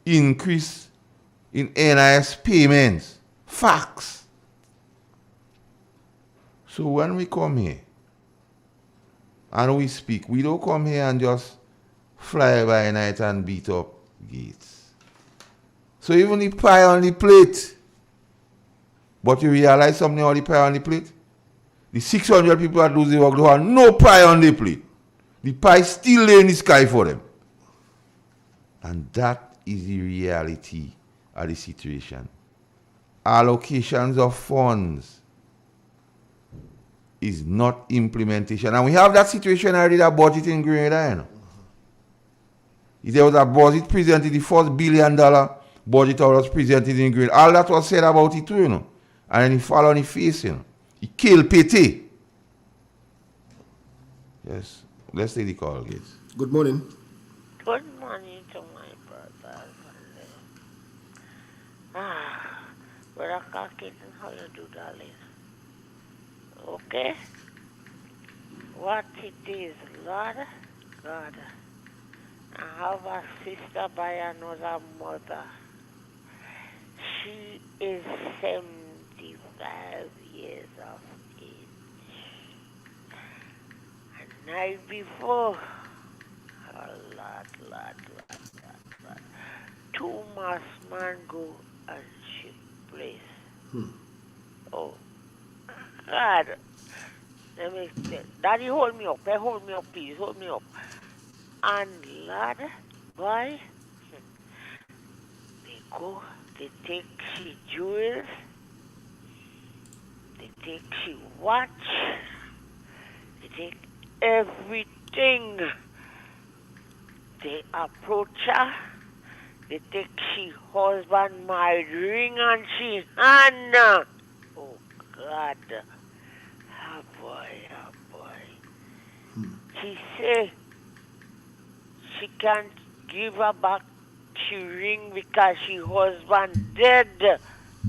increase in NIS payments. Facts. So when we come here and we speak, we don't come here and just fly by night and beat up Gates. So even the pie on the plate, but you realize something on the pie on the plate? The 600 people that lose the work, they have no pie on the plate. The pie still lay in the sky for them. And that is the reality of the situation. Allocations of funds is not implementation. And we have that situation already, that budget in Grenada. You know? If there was a budget presented, the first $1 billion budget was presented in Grenada. All that was said about it too, you know. And then he fall on his face, you know. He killed Pete. Yes. Let's take the call, guys. Good morning. Good morning to my brothers. Brother Cockett, how you do, darling? Okay? What it is, Lord God. I have a sister by another mother. She is 75 years of age. And night before, a lot. Two masked man go and she place. Oh, God. Let me say, Daddy, hold me up. Hold me up, please. Hold me up. And lad, boy, they go, they take she jewels, they take she watch, they take everything. They approach her, they take she husband married ring and she hand. Oh God. Oh boy. She say she can't give her back she ring because she husband dead.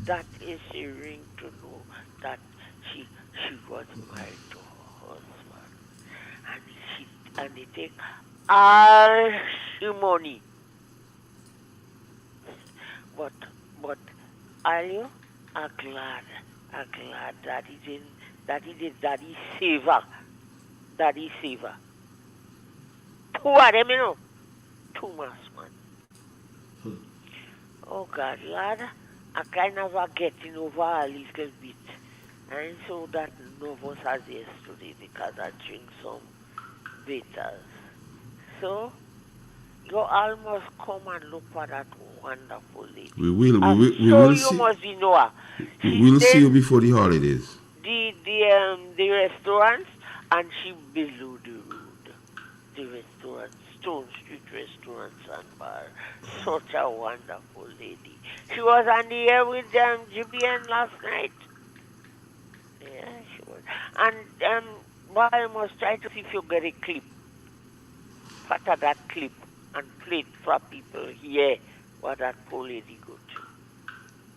That is a ring to know that she was married to her husband. And they take all the money. But are you glad that daddy save her. Daddy save her. Two of them, you know. Two masked man. Oh God, lad, I kind of getting over a little bit. And so that nervous as yesterday because I drink some bitters. So, you almost come and look for that wonderful lady. We will you see. must be Noah. We will see you before the holidays. The restaurants and she below the road. The restaurant, Stone Street Restaurants and Bar. Such a wonderful lady. She was on the air with GBN last night. Yeah, she was. And boy, I must try to see if you get a clip. What that clip? and play it for people hear what that poor lady go through.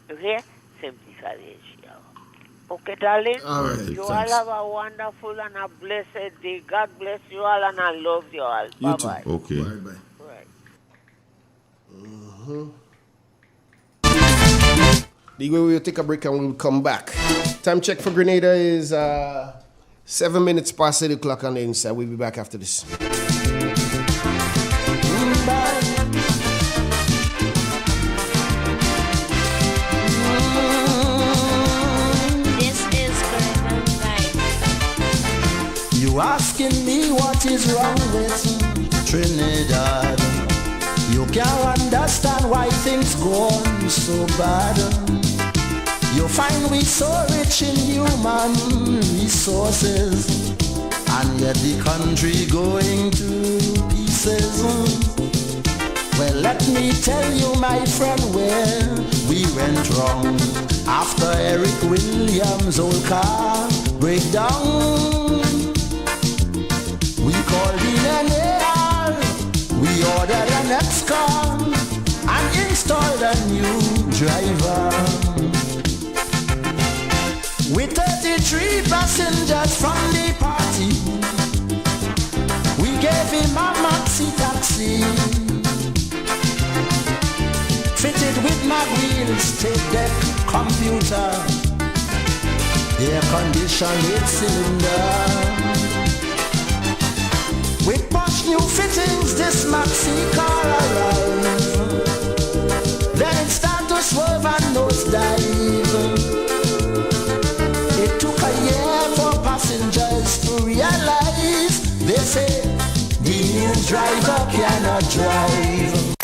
You hear? Simply for the show. Okay, darling? All right, You thanks. all have a wonderful and a blessed day. God bless you all and I love you all. You too. Bye-bye. Okay. Bye-bye. Right. The way we'll take a break and we'll come back. Time check for Grenada is 7 minutes past 8 o'clock on the inside. We'll be back after this. This is Grenada Life. You asking me what is wrong with Trinidad? You can't understand why things go on so bad. You find we so rich in human resources, and yet the country going to pieces. Well, let me tell you, my friend, where we went wrong. After Eric Williams' old car breakdown, we called in an AR, we ordered an X-car and installed a new driver. With 33 passengers from the party, we gave him a maxi taxi, fitted with mag wheels, tape deck, computer, air conditioned 8-cylinder. With posh new fittings, this maxi car arrived. Then it started to swerve and nosedive. It took a year for passengers to realize, they say, the new driver cannot drive.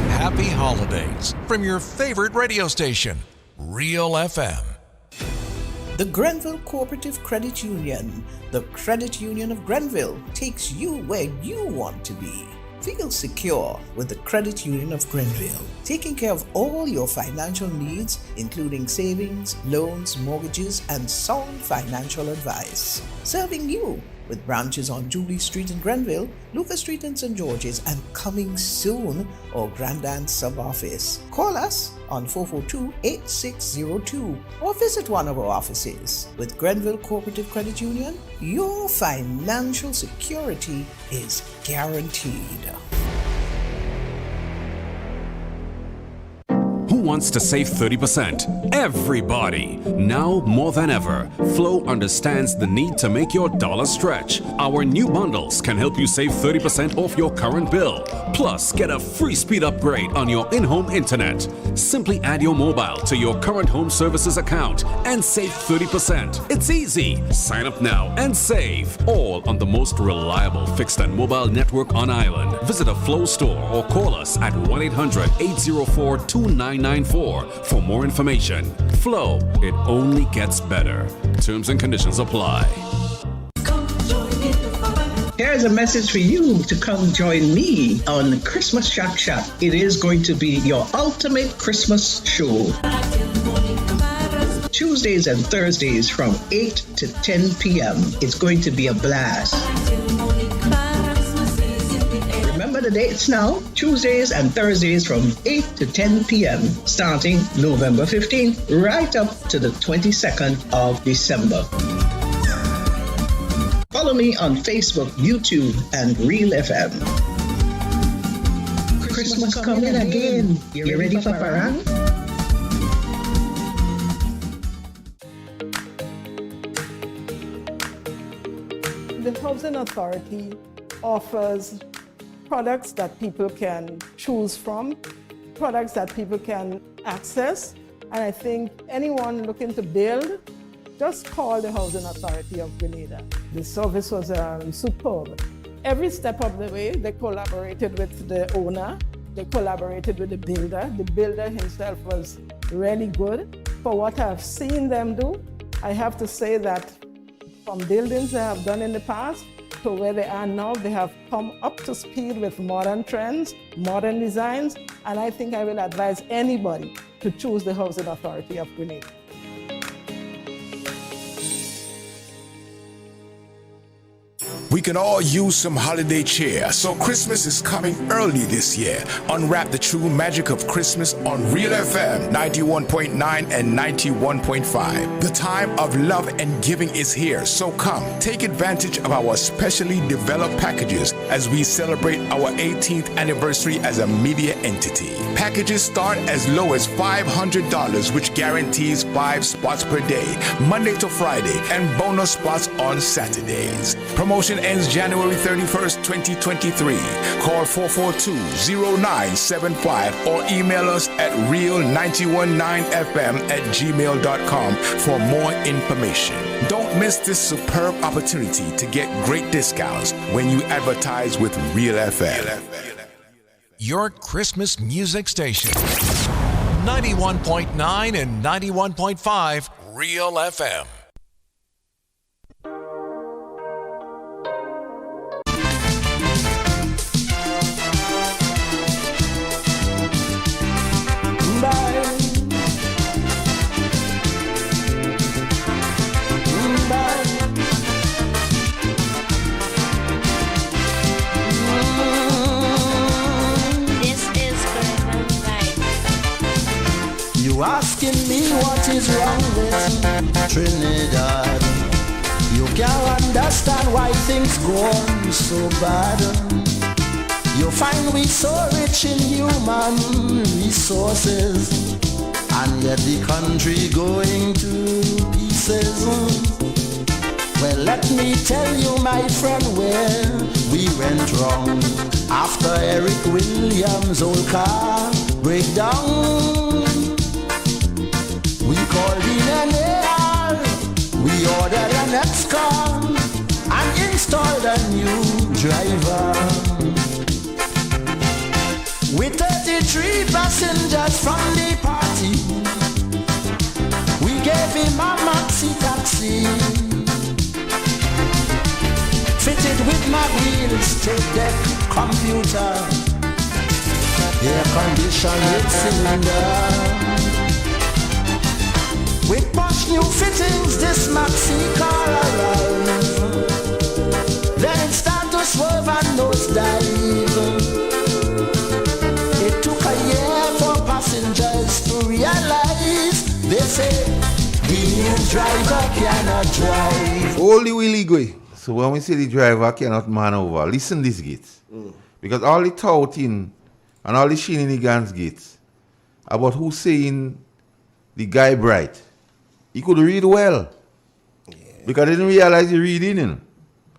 Happy holidays from your favorite radio station, Real FM. The Grenville Cooperative Credit Union, the credit union of Grenville, takes you where you want to be. Feel secure with the Credit Union of Grenville, taking care of all your financial needs, including savings, loans, mortgages, and sound financial advice. Serving you with branches on Jubilee Street in Grenville, Lucas Street in St. George's, and coming soon, our Grandstand sub-office. Call us on 442-8602 or visit one of our offices. With Grenville Cooperative Credit Union, your financial security is guaranteed. Who wants to save 30%? Everybody! Now more than ever, Flow understands the need to make your dollar stretch. Our new bundles can help you save 30% off your current bill. Plus, get a free speed upgrade on your in-home internet. Simply add your mobile to your current home services account and save 30%. It's easy. Sign up now and save. All on the most reliable fixed and mobile network on island. Visit a Flow store or call us at 1-800-804-2994 for more information. Flow, it only gets better. Terms and conditions apply. Here's a message for you to come join me on Christmas Shack Shack. It is going to be your ultimate Christmas show. Tuesdays and Thursdays from 8 to 10 p.m. It's going to be a blast. Remember the dates now? Tuesdays and Thursdays from 8 to 10 p.m. starting November 15th right up to the 22nd of December. Follow me on Facebook, YouTube, and Real FM. Christmas coming again. You ready for Farang? The Housing Authority offers products that people can choose from, products that people can access, and I think anyone looking to build, just call the Housing Authority of Grenada. The service was superb. Every step of the way, they collaborated with the owner, they collaborated with the builder. The builder himself was really good. For what I've seen them do, I have to say that from buildings they have done in the past to where they are now, they have come up to speed with modern trends, modern designs, and I think I will advise anybody to choose the Housing Authority of Grenada. We can all use some holiday cheer, so Christmas is coming early this year. Unwrap the true magic of Christmas on Real FM 91.9 and 91.5. The time of love and giving is here, so come, take advantage of our specially developed packages as we celebrate our 18th anniversary as a media entity. Packages start as low as $500, which guarantees 5 spots per day, Monday to Friday, and bonus spots on Saturdays. Promotion ends January 31st, 2023. Call 442-0975 or email us at real919fm@gmail.com for more information. Don't miss this superb opportunity to get great discounts when you advertise with Real FM. Your Christmas music station. 91.9 and 91.5 Real FM. You asking me what is wrong with Trinidad? You can't understand why things go on so bad. You find we so rich in human resources, and yet the country going to pieces. Well, let me tell you, my friend, where we went wrong. After Eric Williams' old car breakdown, we called in an AR, we ordered an next car and installed a new driver. With 33 passengers from the party, we gave him a maxi taxi, fitted with my wheels, tape deck, computer, air conditioned cylinder. With push new fittings, this maxi car arrived. Then it started to swerve and nosedive. It took a year for passengers to realize. They say the new driver cannot drive. Holy willy go. So when we say the driver cannot maneuver, listen this gates. Because all the touting and all the shenanigans gates about who's saying the guy bright. He could read well. Because they didn't realize he reading. You know.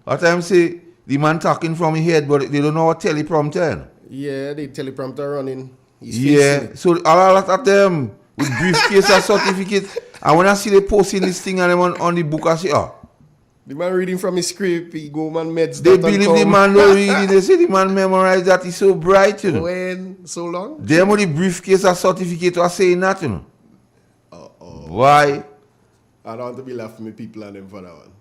At times say the man talking from his head, but they don't know what teleprompter. Yeah, the teleprompter running. Yeah, so a lot of them with briefcase and certificate. And when I see they posting this thing and them on the book, I say, the man reading from his script, he go man meds. They believe the man don't read. They say the man memorized that he's so bright, you know. When so long? Them with the briefcase and certificate are saying that, you know. Why? I don't want to be laughing with people and them for that one.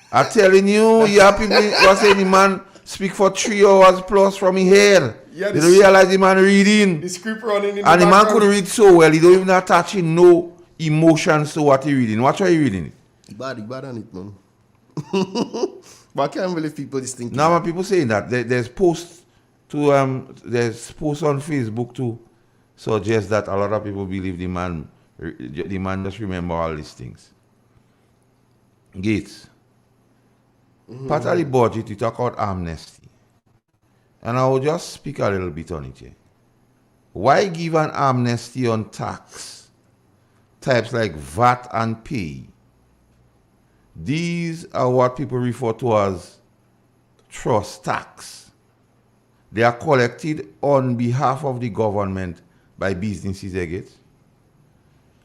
I'm telling you, you have people who are saying the man speak for 3 hours plus from his head. Yeah, they don't realize the man reading. The script running in and the man could read so well, he don't even attaching no emotions to what he reading. Watch how he reading it. Bad on it, man. But I can't believe people is thinking. Now, people saying that there's posts on Facebook to suggest that a lot of people believe the man just remember all these things. Gates. Part of the budget, you talk about amnesty. And I will just speak a little bit on it here. Why give an amnesty on tax types like VAT and pay? These are what people refer to as trust tax. They are collected on behalf of the government by businesses, again.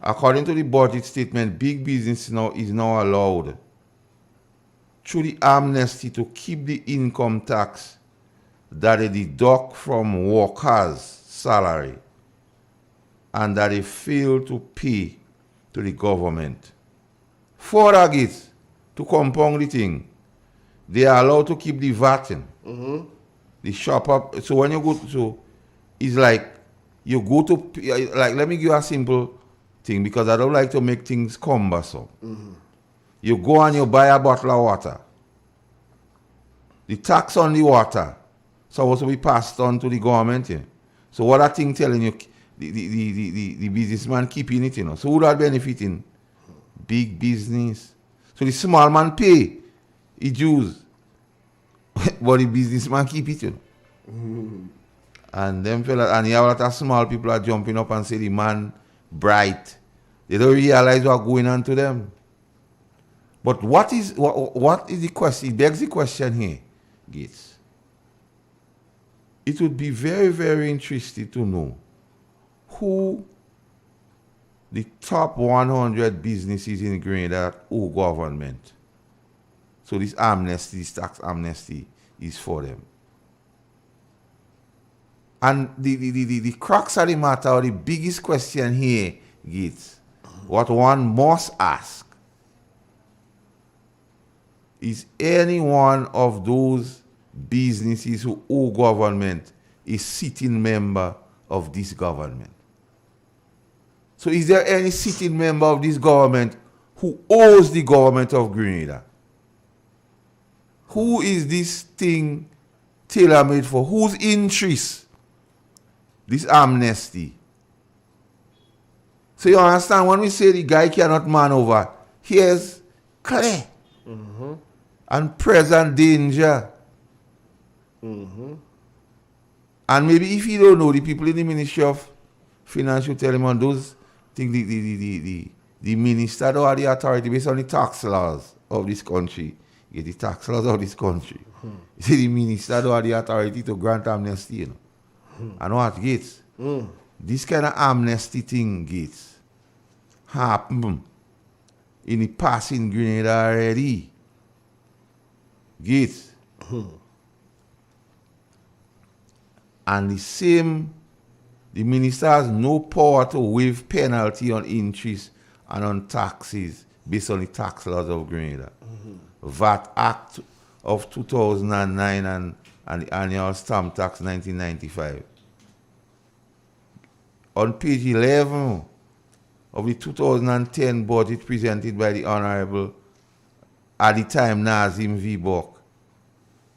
According to the budget statement, big business is now allowed through the amnesty to keep the income tax that they deduct from workers' salary and that they fail to pay to the government. Further, to compound the thing, they are allowed to keep the VAT in. The shop up. So when you go to, it's like you go to, like, let me give you a simple thing because I don't like to make things cumbersome. You go and you buy a bottle of water. the tax on the water supposed to be passed on to the government. Yeah? So what that thing telling you, the businessman keeping it, you know. So who that benefiting? Big business. So the small man pay, he Jews, but the businessman keep it, you know. And them fellas, and you have a lot of small people are jumping up and say the man bright. They don't realize what's going on to them. But what is the question? It begs the question here, Gates. It would be very, very interesting to know who the top 100 businesses in Grenada owe government. So this amnesty, this tax amnesty is for them. And the crux of the matter, or the biggest question here, Gates, what one must ask, is any one of those businesses who owe government a sitting member of this government? So is there any sitting member of this government who owes the government of Grenada? Who is this thing tailor-made for? Whose interest? This amnesty. So you understand, when we say the guy cannot man over, here's clear and present danger. And maybe if you don't know, the people in the Ministry of Finance should tell him on those things, the minister or the authority based on the tax laws of this country. Yeah, the tax laws of this country. You see, the minister or the authority to grant amnesty, you know. And what, Gates? This kind of amnesty thing, Gates, happen in the past in Grenada already. Gates. And the minister has no power to waive penalty on interest and on taxes based on the tax laws of Grenada. VAT Act of 2009 and the annual stamp tax 1995. On page 11 of the 2010 budget presented by the Honorable, at the time, Nazim V. Buck,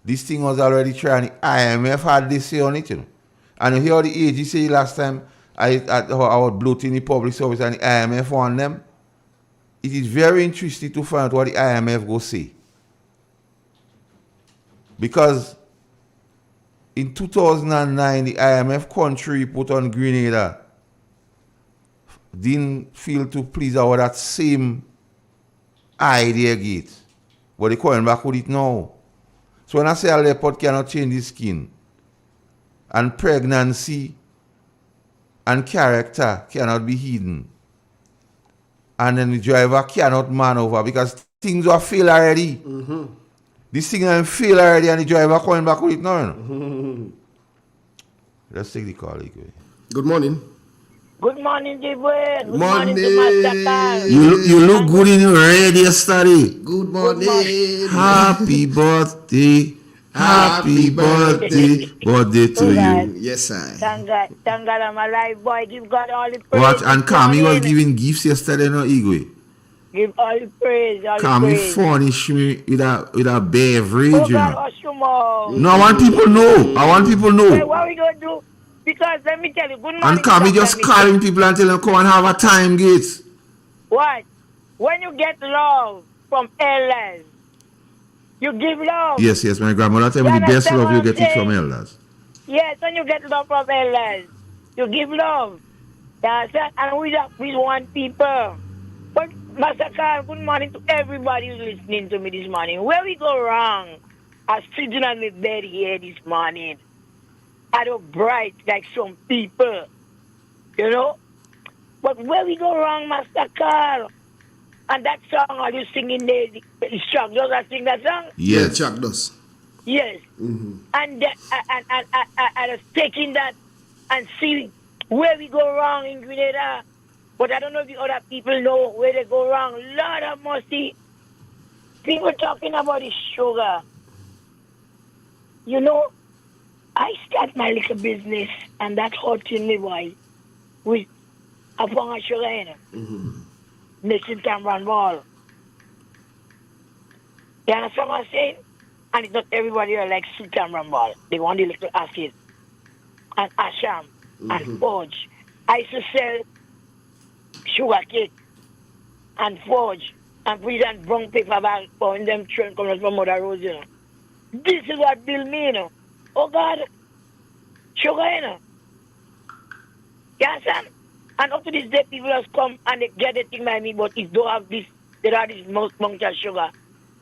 this thing was already trying. IMF had this say on it, you know. And you hear the AG say last time I was bloating the public service and the IMF on them. It is very interesting to find out what the IMF go say. Because in 2009, the IMF country report on Grenada didn't feel to please our that same idea, Gates. But they're coming back with it now. So when I say a leopard cannot change his skin, and pregnancy and character cannot be hidden, and then the driver cannot man over because things were failed already. This thing has failed already and the driver coming back with it now. You know? Let's take the call. Good morning. Good morning, Jiboy. Good morning to Master Carl. You look good in your radio study. Good morning. Happy birthday. Happy birthday. Birthday to you. Yes, sir. Thank God I'm alive, boy. Give God all the praise. What? And Kami was giving gifts yesterday, no, Igwe? Give all the praise, all the Kami praise. furnish me with a beverage, Oh, you God, know. Oshumo. No, I want people know. I want people know. Hey, what we going to do? Because let me tell you, good morning. And Kami just calling people and telling them, come and have a time, Gates. What? When you get love from elders, you give love. Yes, my grandmother tell me the best love you get it from elders. Yes, when you get love from elders, you give love. Yes, and we want people. But, Master Carl, good morning to everybody who's listening to me this morning. Where we go wrong, I was sitting on the bed here this morning. I don't bright like some people, you know. But where we go wrong, Master Carl? And that song, are you singing the Chuck does I sing that song? Yes, Chuck does. Yes. And I was taking that and see where we go wrong in Grenada. But I don't know if the other people know where they go wrong. Lord have mercy. People talking about the sugar. You know, I start my little business, and that's hurting me, boy. With a pound of sugar in it. Nation time run ball. You understand what I'm saying? And it's not everybody here like sweet and rambal. They want the little acid and asham and forge. I used to sell sugar cake and forge and put it in brown paper bag for when them children come from Mother Rose, you know. This is what build me, you know. Oh God, sugar, you know. You understand? And up to this day, people just come and they get the thing by me, but if don't have this, they don't have this most bunch of sugar.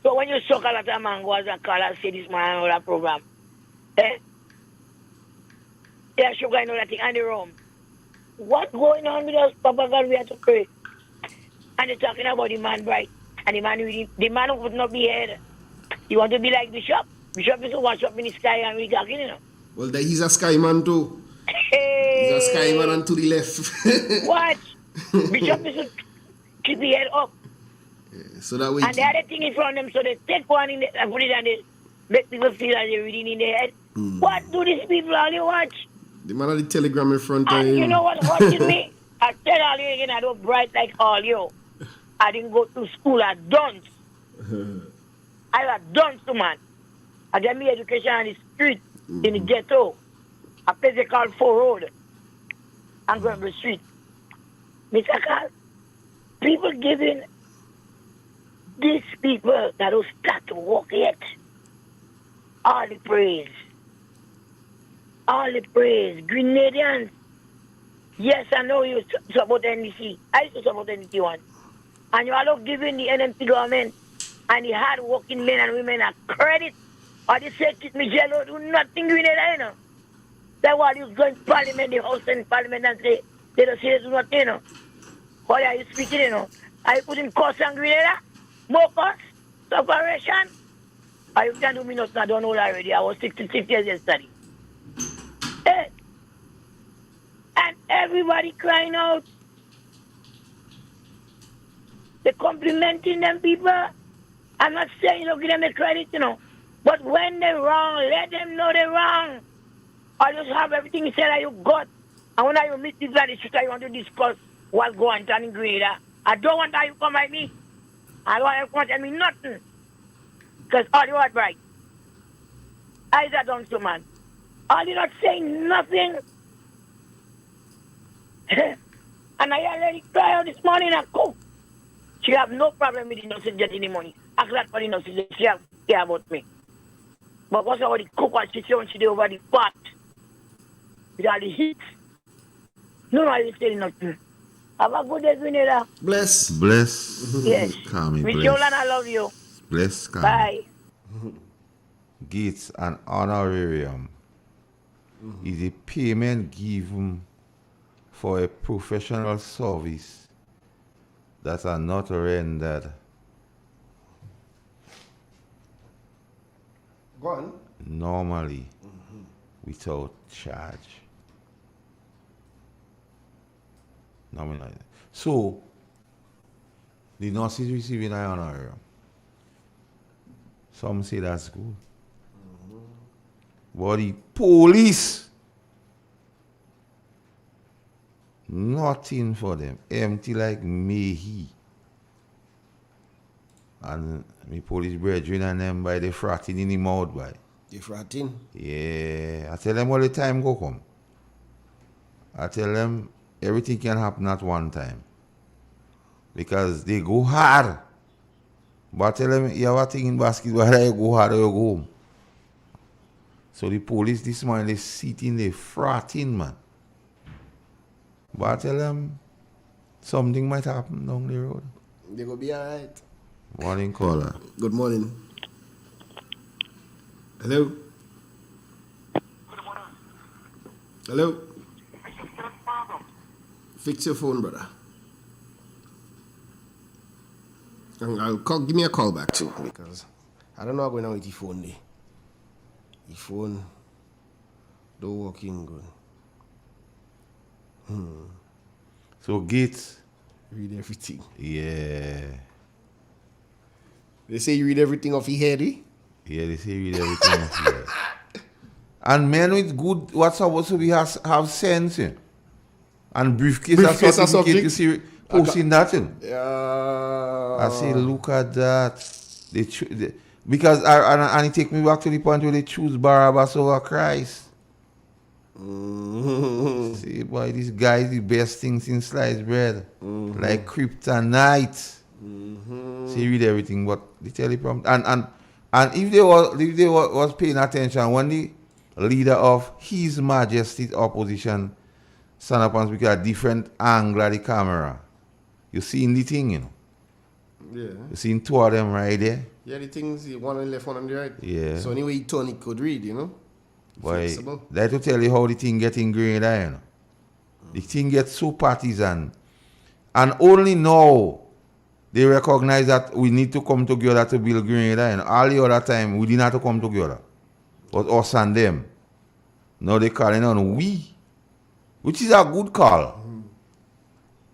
So when you suck a lot of mango as a call and say this man and all that program, there's sugar in all that thing and the rum. What's going on with us, Papa God? We have to pray. And they're talking about the man bright. And the man who would not be here. You want to be like Bishop? Bishop is to watch up in the sky and we talking, you know. Well, he's a sky man too. Hey. He's a sky man and to the left. Watch. Bishop is to keep the head up. So that way. And the other thing in front of them, so they take one in the, and put it on the, make people feel like they're reading in their head. What do these people all you watch? The man of the telegram in front of And him. you know what watching me? I tell all you again, I don't bright like all you. I didn't go to school, I don't. I was dunce, man. I get me education on the street, in the ghetto. A place they call Four Road. And Granville Street. Mr. Carl, people giving these people that don't start to walk yet all the praise. All the praise. Grenadians. Yes, I know you support NDC. I used to support NDC once. And you are not giving the NMP government and the hard-working men and women a credit. Or they say, keep me jello, do nothing Grenada, you know. That's why you go in parliament, the house and parliament and say, they don't say they do nothing, you know. How are you speaking, you know? Are you putting costs on Grenada? More costs? Separation? Or you can't do me nothing, I don't know that already. I was 66 years yesterday. Hey. And everybody crying out. They're complimenting them people. I'm not saying don't give them the credit, you know. But when they're wrong, let them know they're wrong. Or just have everything you said that you got. And when you meet people at the street, you want to discuss what's going on in Grenada. I don't want that you come at me. I don't want you to come and tell me nothing. Because all you are right. I that done so, man. All you not saying nothing. And I already cry out this morning and cook. She have no problem with the nurses getting the money. I'm glad for the nurses. She have care about me. But what's about the cook what she say when she did over the pot? With all the heat. No, I didn't say nothing. Have a good day, Grenada. Bless. Bless. Yes. Kami, Miss bless. Yolan, I love you. Bless. Kami. Bye. Gates an honorarium is a payment given for a professional service that are not rendered Go on. normally without charge. Nominally. So, the nurses receiving an honorarium. Some say that's good. But the police, nothing for them. Empty like Mehi. And me police brethren and them by the fratting in the mouth by. The fratting? Yeah. I tell them all the time go come. I tell them everything can happen at one time. Because they go hard. But I tell them you have a thing in basketball, you go hard or you go home. So the police this morning they sitting there fratting, man. But I tell them something might happen down the road. They go be alright. Morning caller. Good morning. Hello. Hello. Fix your phone, brother. And I'll call. Give me a call back too, because I don't know what's going on with your phone there. Your phone don't working good. So Gates. Read everything. Yeah. They say you read everything off your head, eh? Yeah, they say you read everything off your head. And men with good, what's supposed to be have sense, eh? And briefcase as subject. You see, posting that, eh? Yeah. I say, look at that. Because and it take me back to the point where they choose Barabbas over Christ. Mm-hmm. See, boy, this guy is the best thing since sliced bread. Like kryptonite. See, read everything, but the teleprompter. And if they was paying attention, when the leader of His Majesty's opposition stand up and speak at a different angle of the camera, you seen the thing, you know. Yeah. You seen two of them right there? Yeah, the things, one on the left, one on the right. Yeah. So anyway, he turned, he could read, you know. Boy, Flexible. that to tell you how the thing get ingrained, you know. The thing gets so partisan. And only now they recognize that we need to come together to build Grenada. And all the other time, we didn't have to come together. But us and them. Now they calling on we. Which is a good call.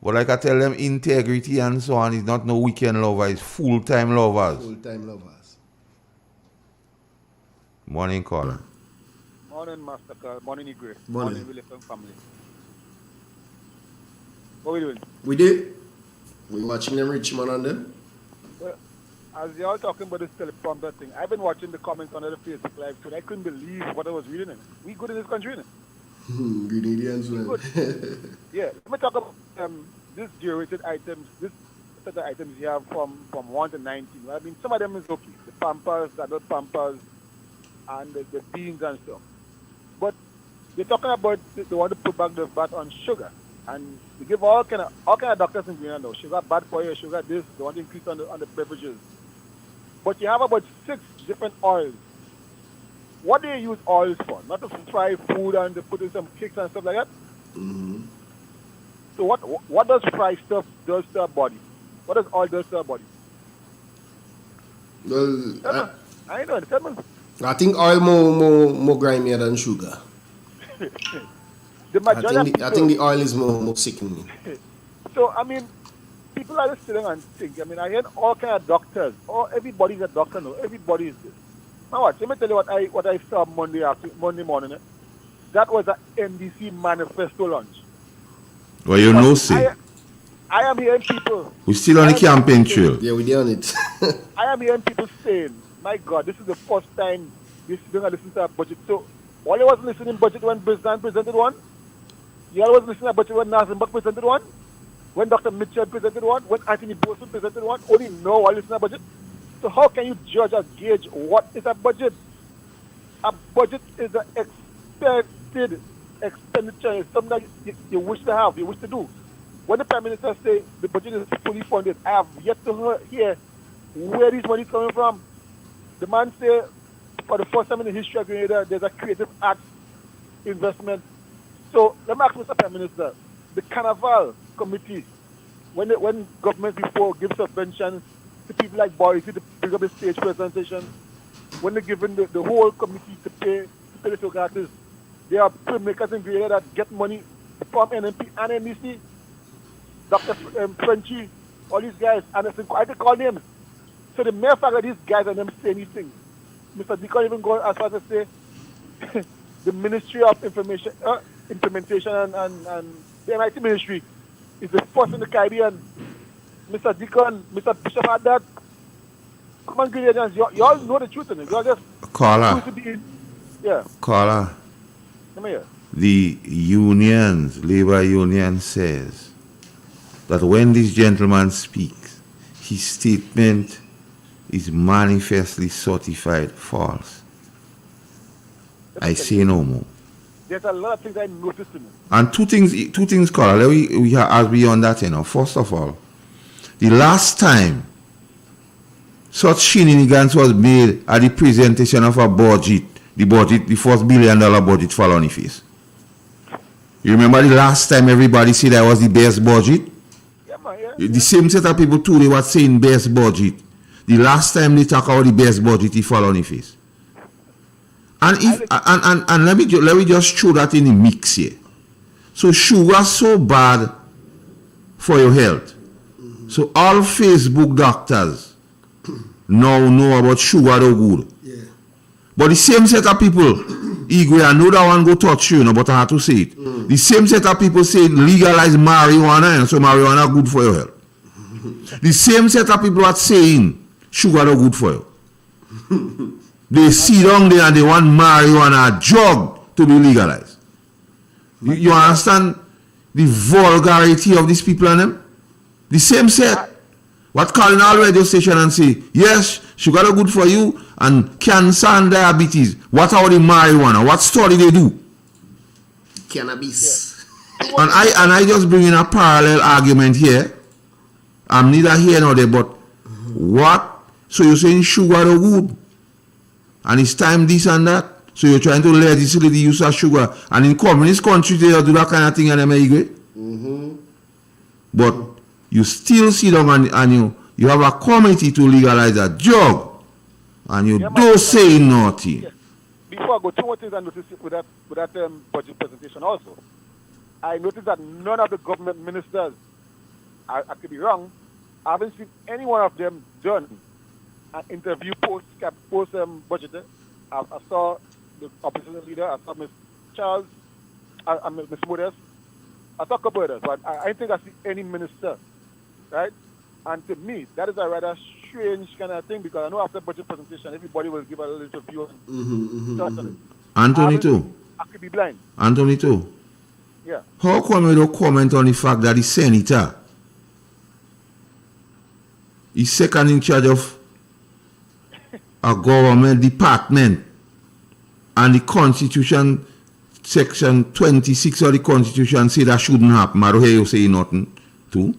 But like I tell them, integrity and so on is not no weekend lovers, it's full-time lovers. Full-time lovers. Morning, caller. Morning, Master Carl. Morning, Igre. Morning. Willie family. What are we doing? We did. We watching them Richmond on them. Well, as y'all talking about this teleprompter thing, I've been watching the comments on the Facebook Live, so I couldn't believe what I was reading. We good in this country, innit? Grenadians, good. Yeah, let me talk about this durated items, this set of items you have from 1 to 19. I mean, some of them is okay. The Pampers, the adult Pampers, and the beans and stuff. But they're talking about they want to put back the VAT on sugar. And they give all kind of doctors in Greenland now. Sugar bad for you, sugar this, they want to increase on the beverages. But you have about 6 different oils. What do you use oils for? Not to fry food and to put in some cakes and stuff like that? Mm-hmm. So what does fried stuff does to our body? What does oil does to our body? Well, I know. Tell me. I think oil more grimier than sugar. The majority I think the oil is more sickening. So, I mean, people are just sitting and think. I mean, I hear all kind of doctors. Everybody's a doctor now. Everybody is this. Now what? Let me tell you what I saw Monday morning. That was an NDC manifesto launch. Well, you know, see. I am hearing people. We're still on the campaign trail. Yeah, we're on it. I am hearing people saying, my God, this is the first time you're going to listen to a budget. So, all you wasn't listening to budget when Brisbane presented one? You all wasn't listening to budget when Nazenbach presented one? When Dr. Mitchell presented one? When Anthony Boson presented one? Only now all listen to budget? So how can you judge or gauge what is a budget? A budget is an expected expenditure. It's something that you wish to have, you wish to do. When the Prime Minister say the budget is fully funded, I have yet to hear where this money is coming from. The man say for the first time in the history of Grenada, there's a creative arts investment. So let me ask Mr. Prime Minister, the Carnival Committee, when government before give subventions to people like Boris to bring up the stage presentation, when they're given the whole committee to pay the show artists, they are filmmakers in Grenada that get money from NMP and NBC, Dr. Frenchy, all these guys, and I can call names. So the mere fact that these guys are them saying these things, Mr. Deacon even go as far as to say the Ministry of Information, Implementation and the MIT Ministry is the first in the Caribbean. Mr. Deacon, Mr. Bishop had that. Come on, Grenadians, you all know the truth in it. You all just Caller. Yeah. Caller. Come here. The unions, labor union says that when this gentleman speaks, his statement is manifestly certified false. I say no more. There's a lot of things I noticed in it. And two things, caller. We are beyond that, you know. First of all, the last time such shenanigans was made at the presentation of a budget, the first $1 billion budget fall on the face. You remember the last time everybody said that was the best budget? Yeah, man, The same set of people too, they were saying best budget. The last time they talk about the best budget, it fall on the face. And if and let me just throw that in the mix here. So sugar so bad for your health. So all Facebook doctors now know about sugar no good. Yeah. But the same set of people, Igwe, I know that one go touch you, but I have to say it. The same set of people say legalize marijuana, and so marijuana good for your health. The same set of people are saying sugar no good for you. They sit down there and they want marijuana drug to be legalized. You understand the vulgarity of these people and them? The same set. What calling all radio station and say, yes, sugar is good for you and cancer and diabetes. What are the marijuana? What story they do? Cannabis. And I just bring in a parallel argument here. I'm neither here nor there, but what? So you're saying sugar is good? And it's time this and that? So you're trying to legislate the use of sugar. And in communist countries, they do that kind of thing and they make it. But you still sit down and you have a committee to legalize a drug. And you don't say nothing. Yes. Before I go, two more things I noticed with that budget presentation also. I noticed that none of the government ministers, I could be wrong, I haven't seen any one of them done an interview post budget. I saw the opposition leader, I saw Ms. Charles, Ms. Modest, I saw a couple others, but I don't think I see any minister, right? And to me, that is a rather strange kind of thing because I know after budget presentation, everybody will give a little interview on it. Anthony too. I could be blind. Anthony too. Yeah. How come you don't comment on the fact that the senator is second in charge of a government department and the Constitution section 26 of the Constitution say that shouldn't happen? I don't hear you say nothing too.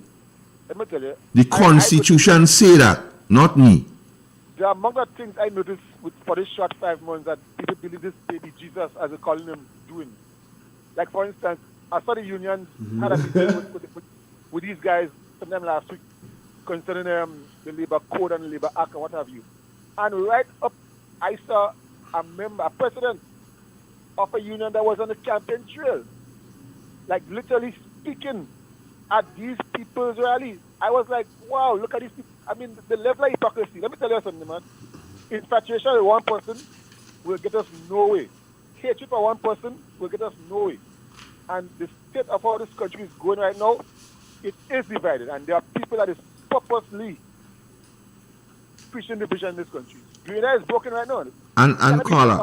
Let me tell you. The Constitution say that, not me. There are among the things I noticed for this short 5 months that people believe this baby Jesus, as they calling him, doing. Like for instance, I saw the unions had a meeting with these guys sometime last week concerning the Labour Code and the Labour Act and what have you. And right up, I saw a president of a union that was on the campaign trail, like literally speaking at these people's rallies. I was like, wow, look at these people. I mean, the level of hypocrisy. Let me tell you something, man. Infatuation with one person will get us nowhere. Hatred for one person will get us nowhere. And the state of how this country is going right now, it is divided. And there are people that is purposely preaching division in this country. Grenada is broken right now. And caller,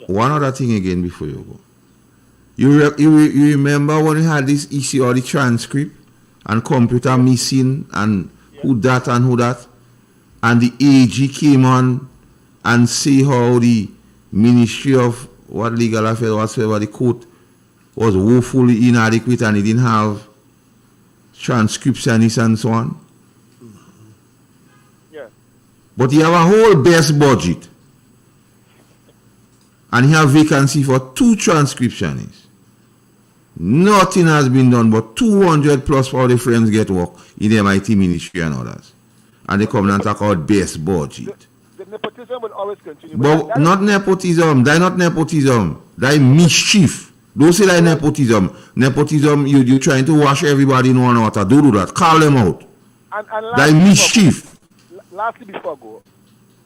one other thing again before you go. You remember when we had this issue of the transcript and computer missing and who that and who that? And the AG came on and see how the Ministry of Legal Affairs, whatsoever, the court was woefully inadequate and it didn't have transcriptionists and so on. Yeah. But you have a whole best budget. And you have vacancy for 2 transcriptionists. Nothing has been done but 200 plus for the friends get work in the MIT ministry and others. And they come and talk about best budget. The nepotism will always continue. But not nepotism. That's not nepotism. That's mischief. Don't say that nepotism. Nepotism, you're trying to wash everybody in one water. Don't do that. Call them out. And that's mischief. Lastly, before I go,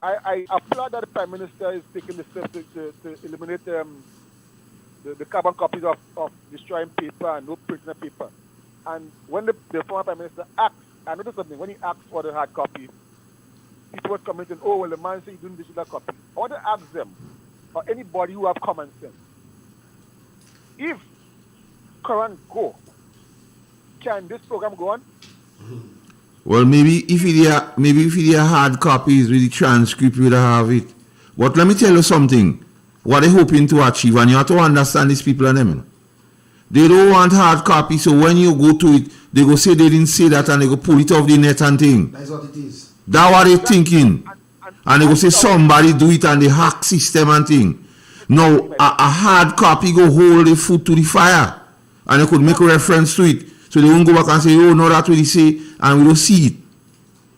I applaud that the Prime Minister is taking the steps to eliminate the carbon copies of destroying paper and no printing of paper. And when the former Prime Minister asked, I noticed something, when he asked for the hard copy, people were commenting, oh, well, the man said he didn't digital copy. I want to ask them, or anybody who have common sense, if current go, can this program go on? Well, maybe if it are hard copies with the transcript, we'll have it. But let me tell you something. What they're hoping to achieve, and you have to understand these people and them. You know. They don't want hard copy, so when you go to it, they go say they didn't say that and they go pull it off the net and thing. That's what it is. That's what they're thinking. And they go say somebody do it and they hack system and thing. Now, a hard copy go hold the foot to the fire. And they could make a reference to it. So they won't go back and say, oh, no, that's what they say, and we don't see it.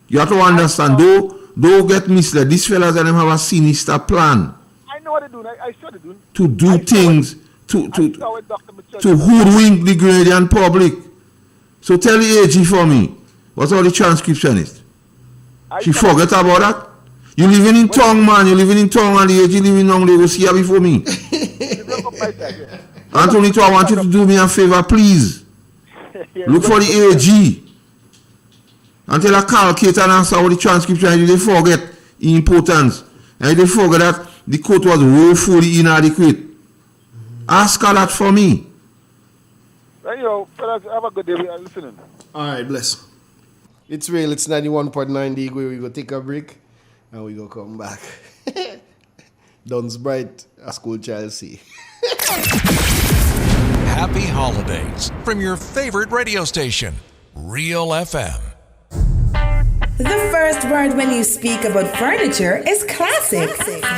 You have to understand, don't get misled. These fellas and them have a sinister plan. I know what they're doing. I saw they're doing. To do things, to hoodwink the Grenadian public. So tell the AG for me, what's all the transcriptionist? She forget about that? You living in town, man. You living in town and the AG living down there. Go see her before me. Anthony, I want you to do me a favor, please. Look for the AG. Until I calculate and answer all the transcription, they forget. importance. And they forget that the court was woefully inadequate. Ask her that for me. Yo, fellas, have a good day. We are listening. All right, bless. It's real. It's 91.9 the Igwe. We go take a break and we go come back. Duns bright, a school child see. Happy holidays from your favorite radio station, Real FM. The first word when you speak about furniture is classic.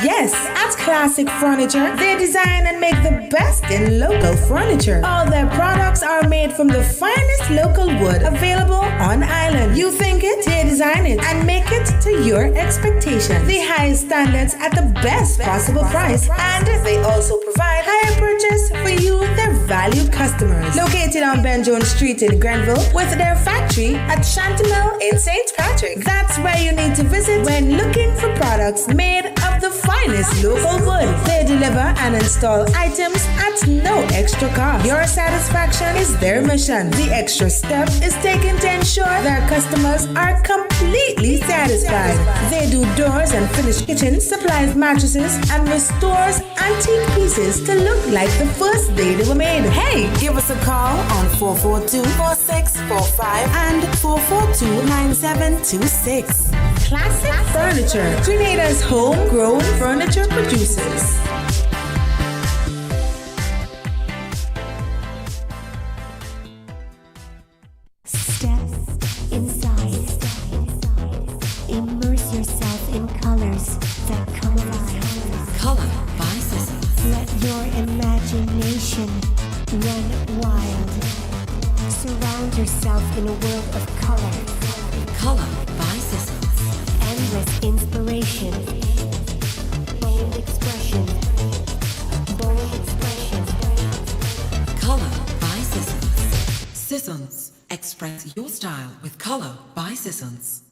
Yes, at Classic Furniture, they design and make the best in local furniture. All their products are made from the finest local wood available on island. You think it, they design it and make it to your expectations. The highest standards at the best possible price, and they also provide higher purchase for you, their valued customers. Located on Ben Jones Street in Grenville, with their factory at Chantemelle in St. Patrick. That's where you need to visit when looking for products made of the finest local wood. They deliver and install items at no extra cost. Your satisfaction is their mission. The extra step is taken to ensure their customers are completely satisfied. They do doors and finished kitchens, supplies mattresses, and restores antique pieces to look like the first day they were made. Hey, give us a call on 442-4645 and 442-9726. Classic Furniture, Grenada's homegrown furniture producers. Step inside. Immerse yourself in colors that come alive. Color by Sissons. Let your imagination run wild. Surround yourself in a world of color. Color by Sissons. Endless inspiration. Bold expression. Bold expression. Color by Sissons. Sissons. Express your style with Color by Sissons.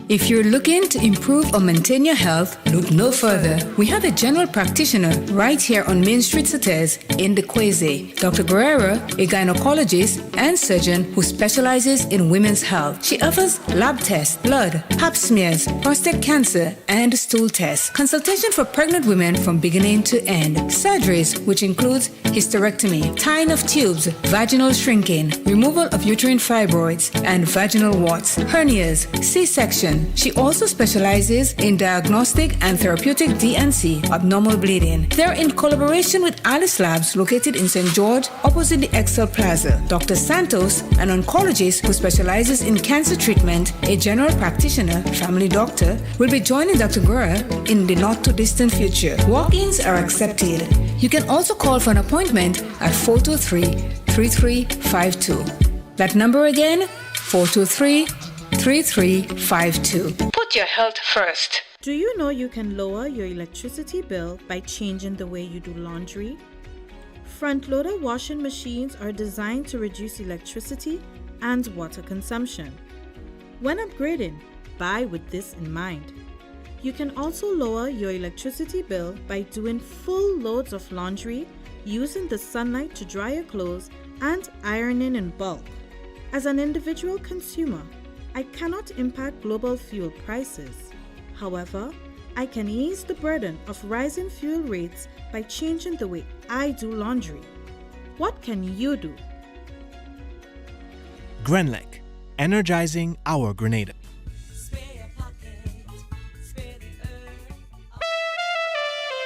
If you're looking to improve or maintain your health, look no further. We have a general practitioner right here on Main Street Sates in the Kweze. Dr. Guerrero, a gynecologist and surgeon who specializes in women's health. She offers lab tests, blood, pap smears, prostate cancer, and stool tests. Consultation for pregnant women from beginning to end. Surgeries, which includes hysterectomy, tying of tubes, vaginal shrinking, removal of uterine fibroids, and vaginal warts, hernias, C-section. She also specializes in diagnostic and therapeutic DNC, abnormal bleeding. They're in collaboration with Alice Labs, located in St. George, opposite the Excel Plaza. Dr. Santos, an oncologist who specializes in cancer treatment, a general practitioner, family doctor, will be joining Dr. Guerra in the not-too-distant future. Walk-ins are accepted. You can also call for an appointment at 423-3352. That number again, 423-3352. Put your health first. Do you know you can lower your electricity bill by changing the way you do laundry? Front-loader washing machines are designed to reduce electricity and water consumption. When upgrading, buy with this in mind. You can also lower your electricity bill by doing full loads of laundry, using the sunlight to dry your clothes, and ironing in bulk. As an individual consumer, I cannot impact global fuel prices. However, I can ease the burden of rising fuel rates by changing the way I do laundry. What can you do? Grenlec, energizing our Grenada.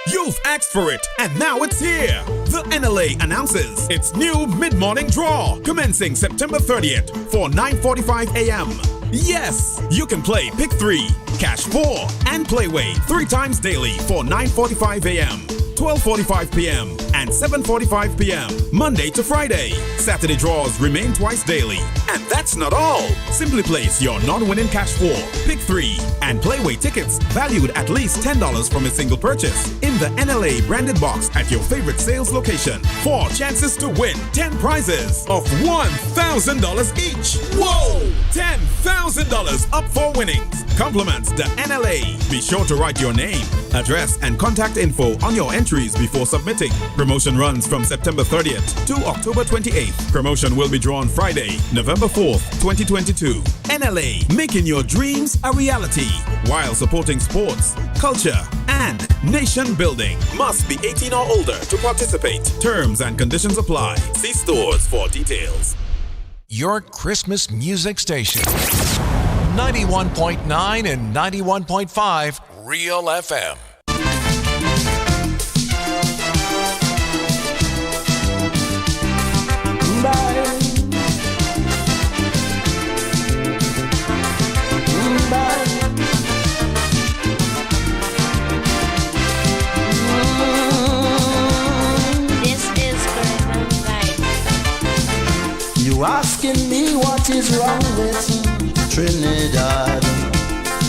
You've asked for it, and now it's here. The NLA announces its new mid-morning draw, commencing September 30th for 9:45 a.m. Yes, you can play Pick 3, Cash 4, and Playway 3 times daily for 9:45 a.m., 12:45 p.m., and 7:45 p.m. Monday to Friday. Saturday draws remain twice daily. And that's not all. Simply place your non-winning Cash 4, Pick 3, and Playway tickets valued at least $10 from a single purchase in the NLA branded box at your favorite sales location. 4 chances to win 10 prizes of $1,000 each. Whoa! $10,000 up for winnings. Compliments the NLA. Be sure to write your name, address, and contact info on your entries before submitting. Promotion runs from September 30th to October 28th. Promotion will be drawn Friday, November 4th 4th, 2022. NLA, making your dreams a reality while supporting sports, culture, and nation building. Must be 18 or older to participate. Terms and conditions apply. See stores for details. Your Christmas music station. 91.9 and 91.5 Real FM. You asking me what is wrong with Trinidad?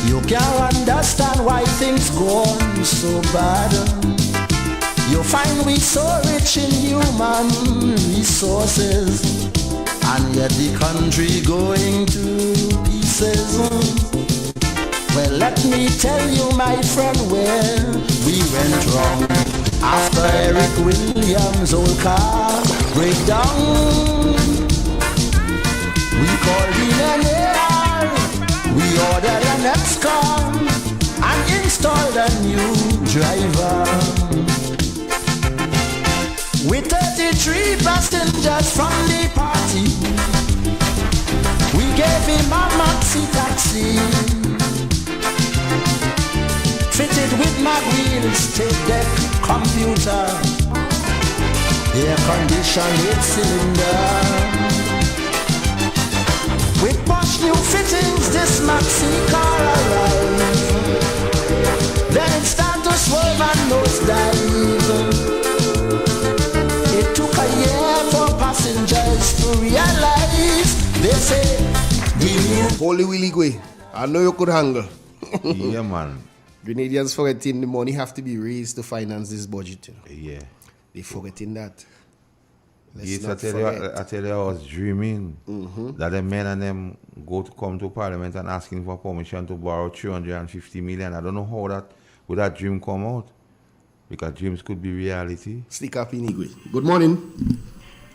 You can't understand why things go on so bad. You find we so rich in human resources, and yet the country going to pieces. Well, let me tell you, my friend, where we went wrong. After Eric Williams' old car breakdown, we called in an AR, we ordered an X-Car and installed a new driver. With 33 passengers from the party, we gave him a maxi taxi, fitted with mag wheels, tape deck, computer, air conditioned 8-cylinder. With posh new fittings, this maxi car arrived. Then it started to swerve and nosedive. It took a year for passengers to realize. They say, Holy Willie Gwe, I know you could handle. Yeah, man. Grenadians forgetting the money have to be raised to finance this budget. Yeah. They forgetting that. Yes, I tell you, I was dreaming that the men and them come to Parliament and asking for permission to borrow 350 million. I don't know how would that dream come out, because dreams could be reality. Stick up in Igwe. Good morning.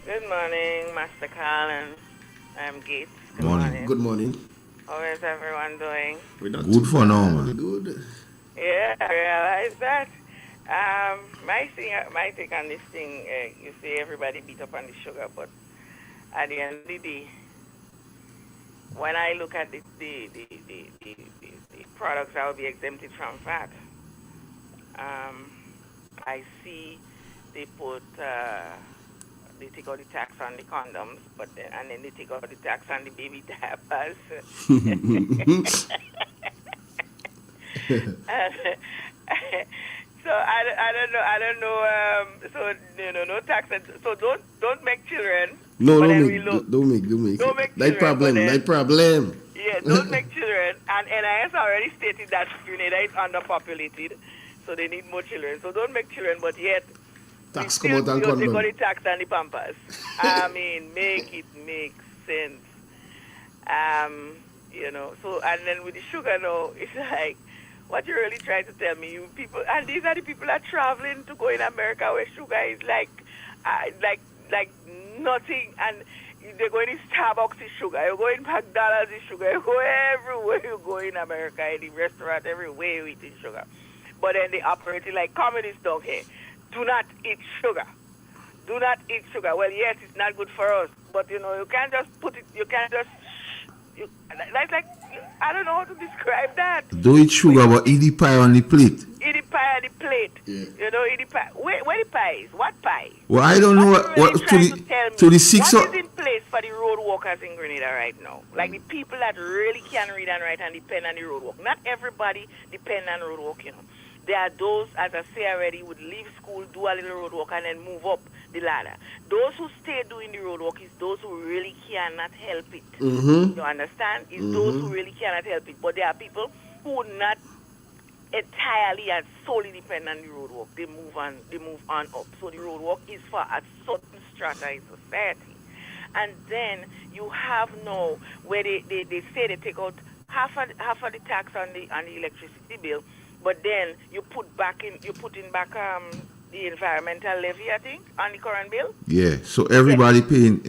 Good morning, Master Carlin. I'm Gates. Good Morning. Good morning. How is everyone doing? Good for now, man. Good. Yeah, I realize that. My take on this thing, you say everybody beat up on the sugar, but at the end of the day, when I look at the products that will be exempted from VAT, I see they take out the tax on the condoms, and then they take out the tax on the baby diapers. So I don't know. So no tax. So don't make children. No, don't make. That problem. Yeah, don't make children. And NIS already stated that Grenada is underpopulated, so they need more children. So don't make children, but yet tax come out and you condom. take out the tax and the pampers. I mean, make it make sense. So and then with the sugar now, it's like, what you really trying to tell me, you people, and these are the people that are traveling to go in America where sugar is like nothing, and they're going to Starbucks is sugar, you're going McDonald's is sugar, you go everywhere you go in America, in the restaurant, everywhere you eat is sugar. But then they operate it like communists down here. Do not eat sugar. Do not eat sugar. Well, yes, it's not good for us, but you can't just put it, you can't just, like, I don't know how to describe that. Do eat sugar, but eat the pie on the plate. Eat the pie on the plate. Yeah. Eat the pie. Where the pie is? What pie? Well, I don't know what to the 6 What is in place for the road walkers in Grenada right now? Like the people that really can read and write and depend on the road walk. Not everybody depend on road walk, There are those, as I say already, would leave school, do a little road walk, and then move up the ladder. Those who stay doing the road walk is those who really cannot help it. You understand? It's those who really cannot help it. But there are people who would not entirely and solely depend on the road walk. They move on up. So the road walk is for a certain strata in society. And then you have now where they say they take out half of the tax on the electricity bill. But then you put in back the environmental levy, I think, on the current bill. Yeah, so everybody paying,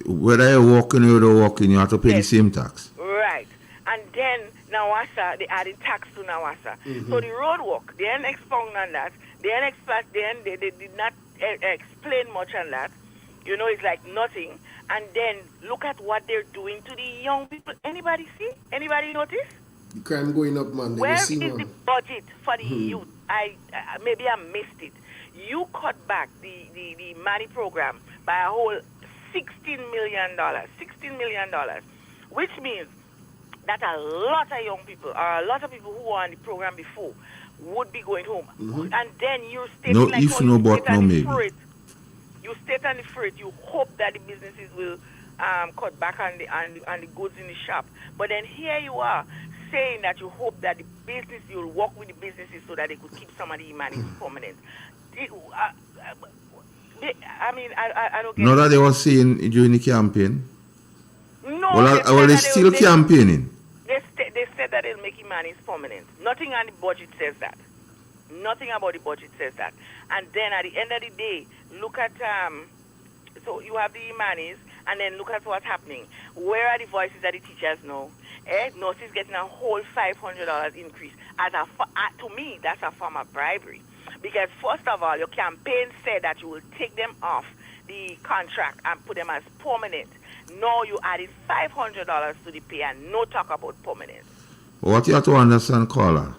whether you're walking or you're walking, you have to pay the same tax. Right. And then Nawasa, they added tax to Nawasa. So the road work, they didn't expound on that. They did not explain much on that. You know, it's like nothing. And then look at what they're doing to the young people. Anybody see? Anybody notice? The crime going up, man. Where is the budget for the youth? Maybe I missed it. You cut back the money program by a whole $16 million. $16 million. Which means that a lot of young people, or a lot of people who were on the program before, would be going home. And then you're stating No, like if no, but no, maybe. You state on the freight, you hope that the businesses will cut back on the goods in the shop. But then here you are saying that you hope that the business, you'll work with the businesses so that they could keep some of the money permanent. I don't get Not that they were saying during the campaign. No, well, they're still campaigning. They said that they'll make Imanis permanent. Nothing on the budget says that. Nothing about the budget says that. And then at the end of the day, look at, so you have the Imanis, and then look at what's happening. Where are the voices that the teachers know? Nurses getting a whole $500 increase. To me, that's a form of bribery. Because first of all, your campaign said that you will take them off the contract and put them as permanent. Now you added $500 to the pay and no talk about permanent. What you have to understand, caller,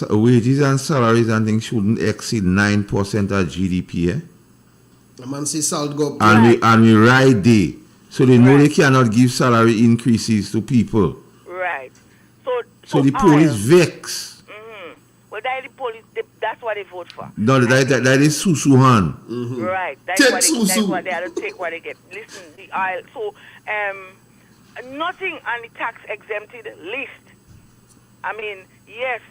wages and salaries and things shouldn't exceed 9% of GDP. The man say salt go up. And we ride there. So they know they cannot give salary increases to people. Right. So the police vex. Well, that the police, that's what they vote for. No, that is Susuhan. Right. That's what they have to take what they get. Listen, the oil. So, nothing on the tax exempted list. I mean, yes.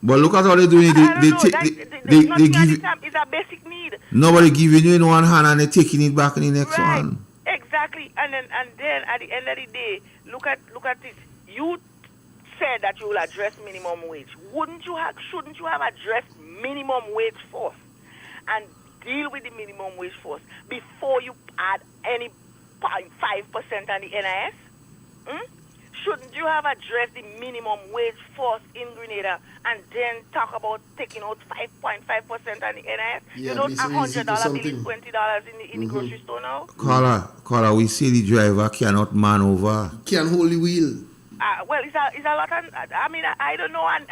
But look at how they're doing it. They give it's a basic need. Nobody giving you in one hand and they're taking it back in the next one. Exactly. And then at the end of the day, look at this. You said that you will address minimum wage. Shouldn't you have addressed minimum wage first and deal with the minimum wage first before you add any 0.5% on the NIS? Shouldn't you have addressed the minimum wage first in Grenada and then talk about taking out 5.5% on the NIS? Yeah, you don't $100 bill is $20 in the grocery store now? Caller, we see the driver cannot man over. Can't hold the wheel. Well, it's a lot of, I don't know, and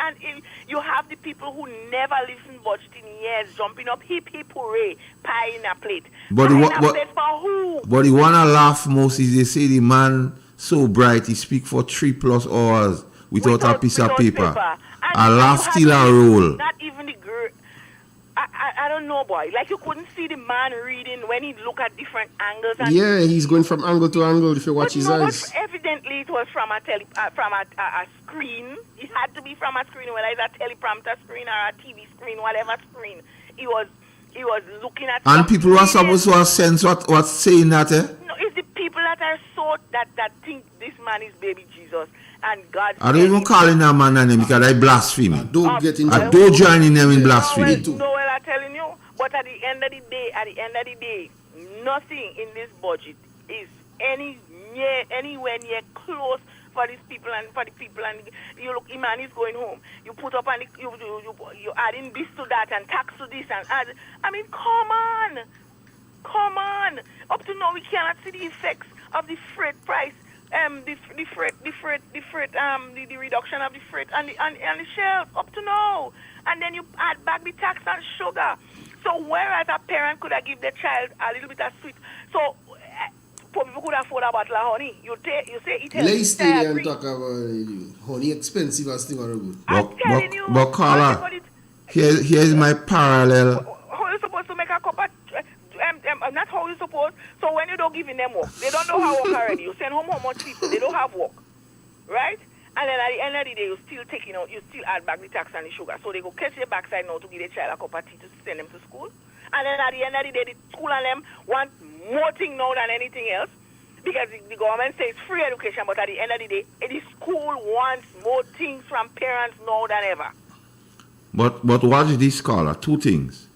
you have the people who never listen budget in years jumping up, hip, hip, hooray, pie in a plate. But plate for who? But the one I laugh most is they say the man so bright, he speak for 3+ hours without a piece of paper. I laugh still a roll. Not even the girl. I don't know, boy. Like you couldn't see the man reading when he look at different angles. And he's going from angle to angle if you watch his eyes. Evidently, it was from a screen. It had to be from a screen, whether it's a teleprompter screen or a TV screen, whatever screen. He was looking at. And people are supposed to have sense what's saying that. No, it's the people that are so that think this man is baby Jesus. And God, I don't even call him a man name because I blaspheme. I don't join in them in blasphemy. No, well, I'm telling you. But at the end of the day, nothing in this budget is anywhere near close for these people and for the people. And you look, Iman is going home. You put up and you adding this to that and tax to this and add. I mean, come on. Up to now, we cannot see the effects of the freight price. The reduction of the freight and the shelves up to now, and then you add back the tax on sugar. So whereas a parent could have given their child a little bit of sweet, so people could afford a bottle of honey. You say it healthy. Let's stay there and talk about honey expensive as thing or good. I'm telling you. But Carla, here's my parallel. How are you supposed to make a cup of? Not how you supposed. So when you don't give them work, they don't know how to work already. You send home how much people, they don't have work, right? And then at the end of the day, you still add back the tax and the sugar. So they go catch their backside now to give their child a cup of tea to send them to school. And then at the end of the day, the school and them want more thing now than anything else. Because the government says free education, but at the end of the day, the school wants more things from parents now than ever. But watch this, caller. Two things.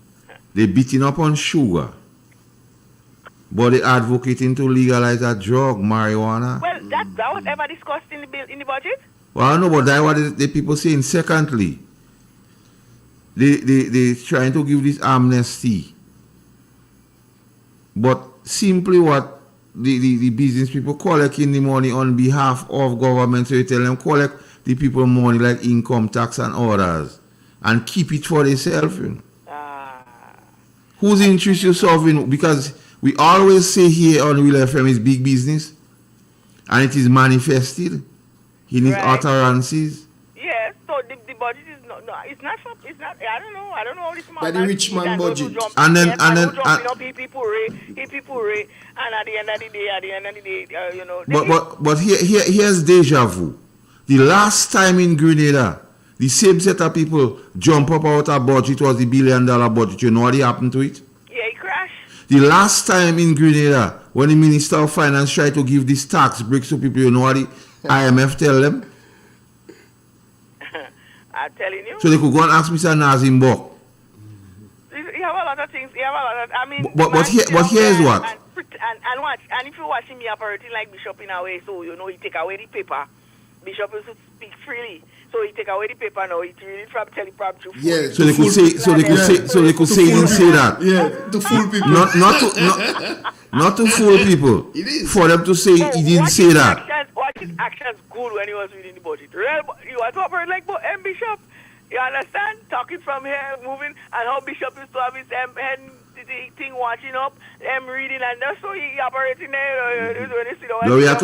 They beating up on sugar, but they advocating to legalize a drug, marijuana. Well, that was ever discussed in the bill, in the budget. Well, I know, but that's what the people saying. Secondly, they trying to give this amnesty, but simply what the business people collecting the money on behalf of government, so you tell them collect the people money like income tax and others, and keep it for themselves. You know. Whose interest you serving? Because we always say here on Real FM is big business, and it is manifested in its utterances. Yes, so the budget is it's not, I don't know how this man. By the rich man budget. And then, people and at the end of the day, you know. But here's deja vu. The last time in Grenada, the same set of people jump up out of budget was the $1 billion budget. You know what happened to it? Yeah, it crashed. The last time in Grenada, when the Minister of Finance tried to give this tax breaks to people, you know what the IMF tell them? I'm telling you. So they could go and ask Mr. Nazim Bok. You have a lot of things. I mean. But here's what. And watch. And if you're watching me operating like Bishop in a way, so you know he take away the paper. Bishop used to speak freely. So he take away the paper now. He really from teleprompter to yeah. So they could say he didn't say that. Yeah, to fool people. Not to fool people. It is. For them to say he didn't say that. Watch his actions good when he was reading the budget. You want to operate like Bishop. You understand? Talking from here, moving, and how Bishop used to have his head thing watching up, reading, and that's how he operating there. No, we have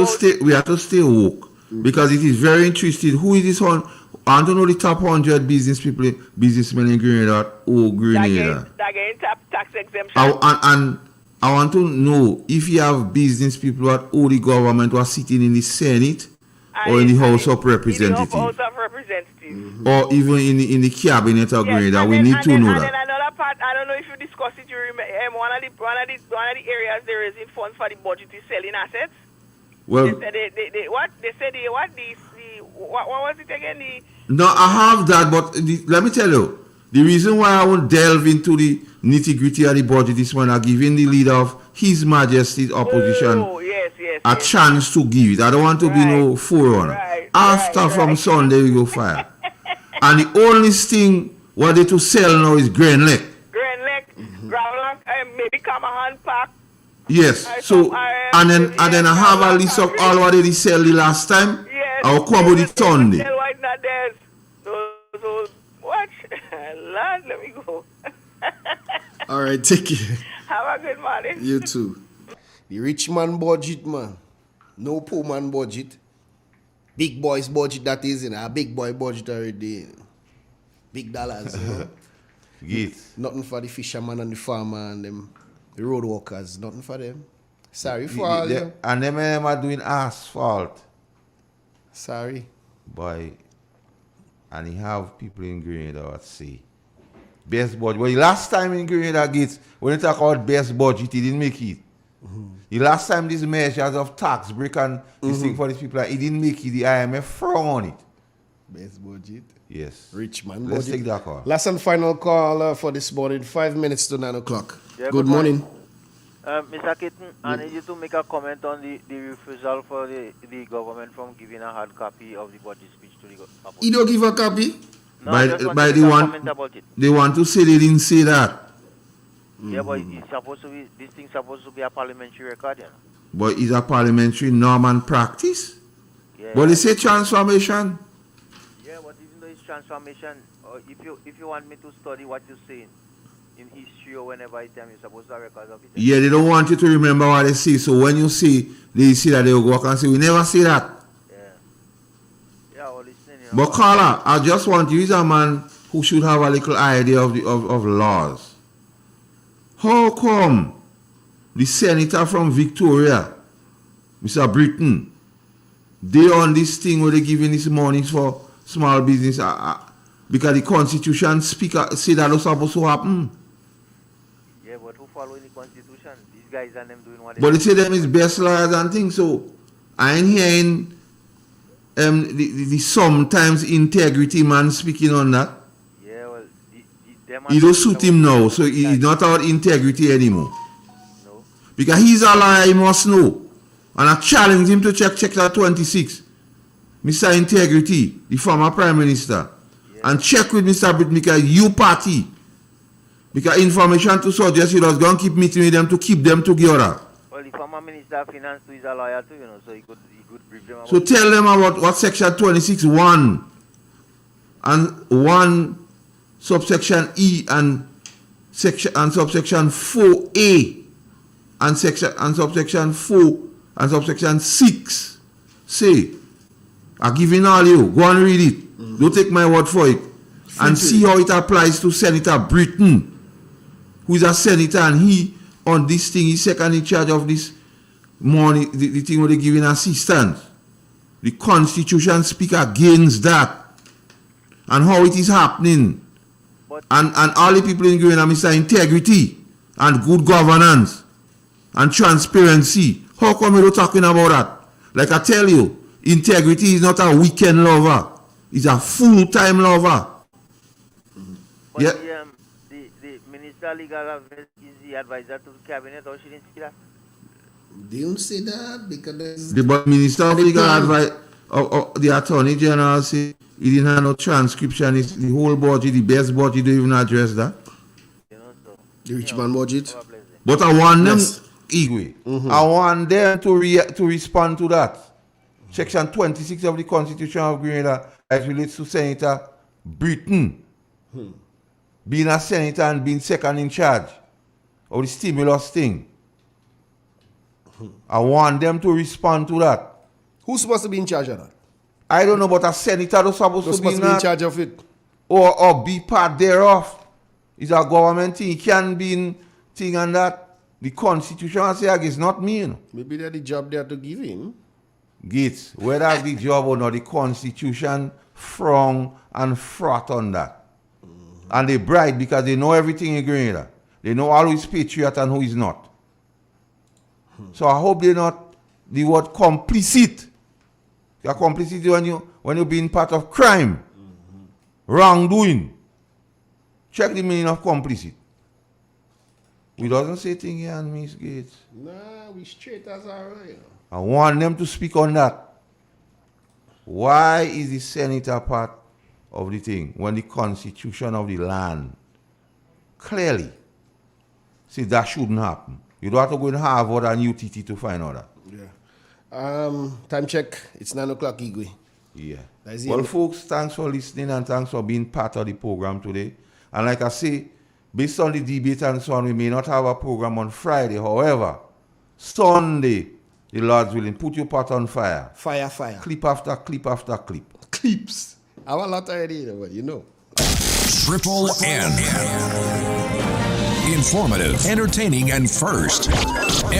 to stay woke. Because it is very interesting. Who is this one? I want to know the top 100 businessmen in Grenada. Grenada. That getting tax exemption. And I want to know if you have business people that owe the government who are sitting in the Senate or in the House of Representatives. Or even in the cabinet of Grenada. We need to know that. And then another part, I don't know if you discussed it, you remember, one of the areas there is in funds for the budget is selling assets. Well, what was it again? No, I have that, but let me tell you, the reason why I won't delve into the nitty-gritty of the budget this morning, I'm giving the leader of His Majesty's opposition a chance to give it. I don't want to be no forerunner. From Sunday we go fire. And the only thing what they to sell now is Grand Lake. Gravel, maybe Camahan Park. Yes, so and then I have a list of all what they sell the last time. Yes, I'll come with it Sunday. So watch, Lord, let me go. All right, take care. Have a good morning. You too. The rich man budget, man. No poor man budget. Big boys budget that is in a big boy budget already. Big dollars, you know. Yes. Nothing for the fisherman and the farmer and them. The road workers, nothing for them. Sorry for all them. And them are doing asphalt. Sorry. Boy. And he have people in Grenada that say best budget. Well, the last time in Grenada Gates, when you talk about best budget, he didn't make it. Mm-hmm. The last time these measures of tax break and this thing for these people, he didn't make it. The IMF frown on it. Best budget. Yes. Rich man. Let's budget. take that call. Last and final call for this morning, 5 minutes to 9 o'clock. Yeah, good morning. Mr. Keaton, I need you to make a comment on the refusal for the government from giving a hard copy of the budget speech to the opposition. He don't give a copy? No, by the one, they want to say they didn't say that. Yeah, but it's supposed to be, this thing's supposed to be a parliamentary record, you know. But it's a parliamentary norm and practice. Yeah. But they say transformation. Yeah, but even though it's transformation, if you want me to study what you're saying in history or whenever I tell you're supposed to have records of it. Yeah, they don't want you to remember what they say. So when you see, they see that they will go back and say, we never say that. Yeah, well, listening, you know. But Carla, I just want you, as a man who should have a little idea of laws. How come the senator from Victoria, Mr. Britton, they on this thing where they giving this money for small business because the constitution speaker say that was supposed to happen. Yeah, but who following the constitution? These guys and them doing what they But they say them is best lawyers and things, so I ain't hearing the sometimes integrity man speaking on that. Yeah, well, He don't suit him now, so he's not our integrity anymore. No. Because he's a liar, he must know. And I challenge him to check that 26. Mr. Integrity, the former Prime Minister. Yeah. And check with Mr. Britt because you party. Because information to suggest you was going to keep meeting with them to keep them together. Well, the former Minister of Finance too is a lawyer too, so he could brief them about. So tell them about what section 26(1) and 1 subsection E and subsection 4A and subsection 4 and subsection 6 say. I'm giving all you. Go and read it. Don't take my word for it. And see how it applies to Senator Britton, who is a senator, and he on this thing, he's second in charge of this money, the thing where they're giving assistance. The Constitution speaks against that. And how it is happening. And all the people in Green are Mr. Integrity and good governance and transparency. How come you're talking about that? Like I tell you, Integrity is not a weekend lover. He's a full-time lover. But yeah. The Minister of Legal Affairs is the advisor to the cabinet, or she didn't see that? Don't say that because the Minister of Legal Advice, the Attorney General said he didn't have no transcription. It's the whole budget, the best budget, don't even address that. The rich man budget. But I want them, Igwe, I want them to respond to that. Section 26 of the Constitution of Grenada as relates to Senator Britton being a senator and being second in charge of the stimulus thing. I want them to respond to that. Who's supposed to be in charge of that? I don't know, but a senator is supposed to be in charge of it. Or be part thereof. It's a government thing. It can be in thing and that. The Constitution, I say, it's not me. You know. Maybe that's the job they have to give him. Gates, whether the job or not, the Constitution frown and froth on that. And they bright because they know everything in Grenada. They know who is patriot and who is not. So I hope they're not the word complicit. You're complicit when you're being part of crime, wrongdoing. Check the meaning of complicit. We doesn't say thing here and Miss Gates. Nah, we straight as our right. I want them to speak on that. Why is the senator part of the thing when the constitution of the land clearly says that shouldn't happen? You don't have to go in Harvard and UTT to find out that. Yeah. Time check. It's 9 o'clock, Igwe. Yeah. Well, folks, thanks for listening and thanks for being part of the program today. And like I say, based on the debate and so on, we may not have a program on Friday. However, Sunday, the Lord's willing, put your pot on fire. Fire. Clip after clip after clip. Clips. I have a lot already, but you know. Triple N. Informative, entertaining, and first. Every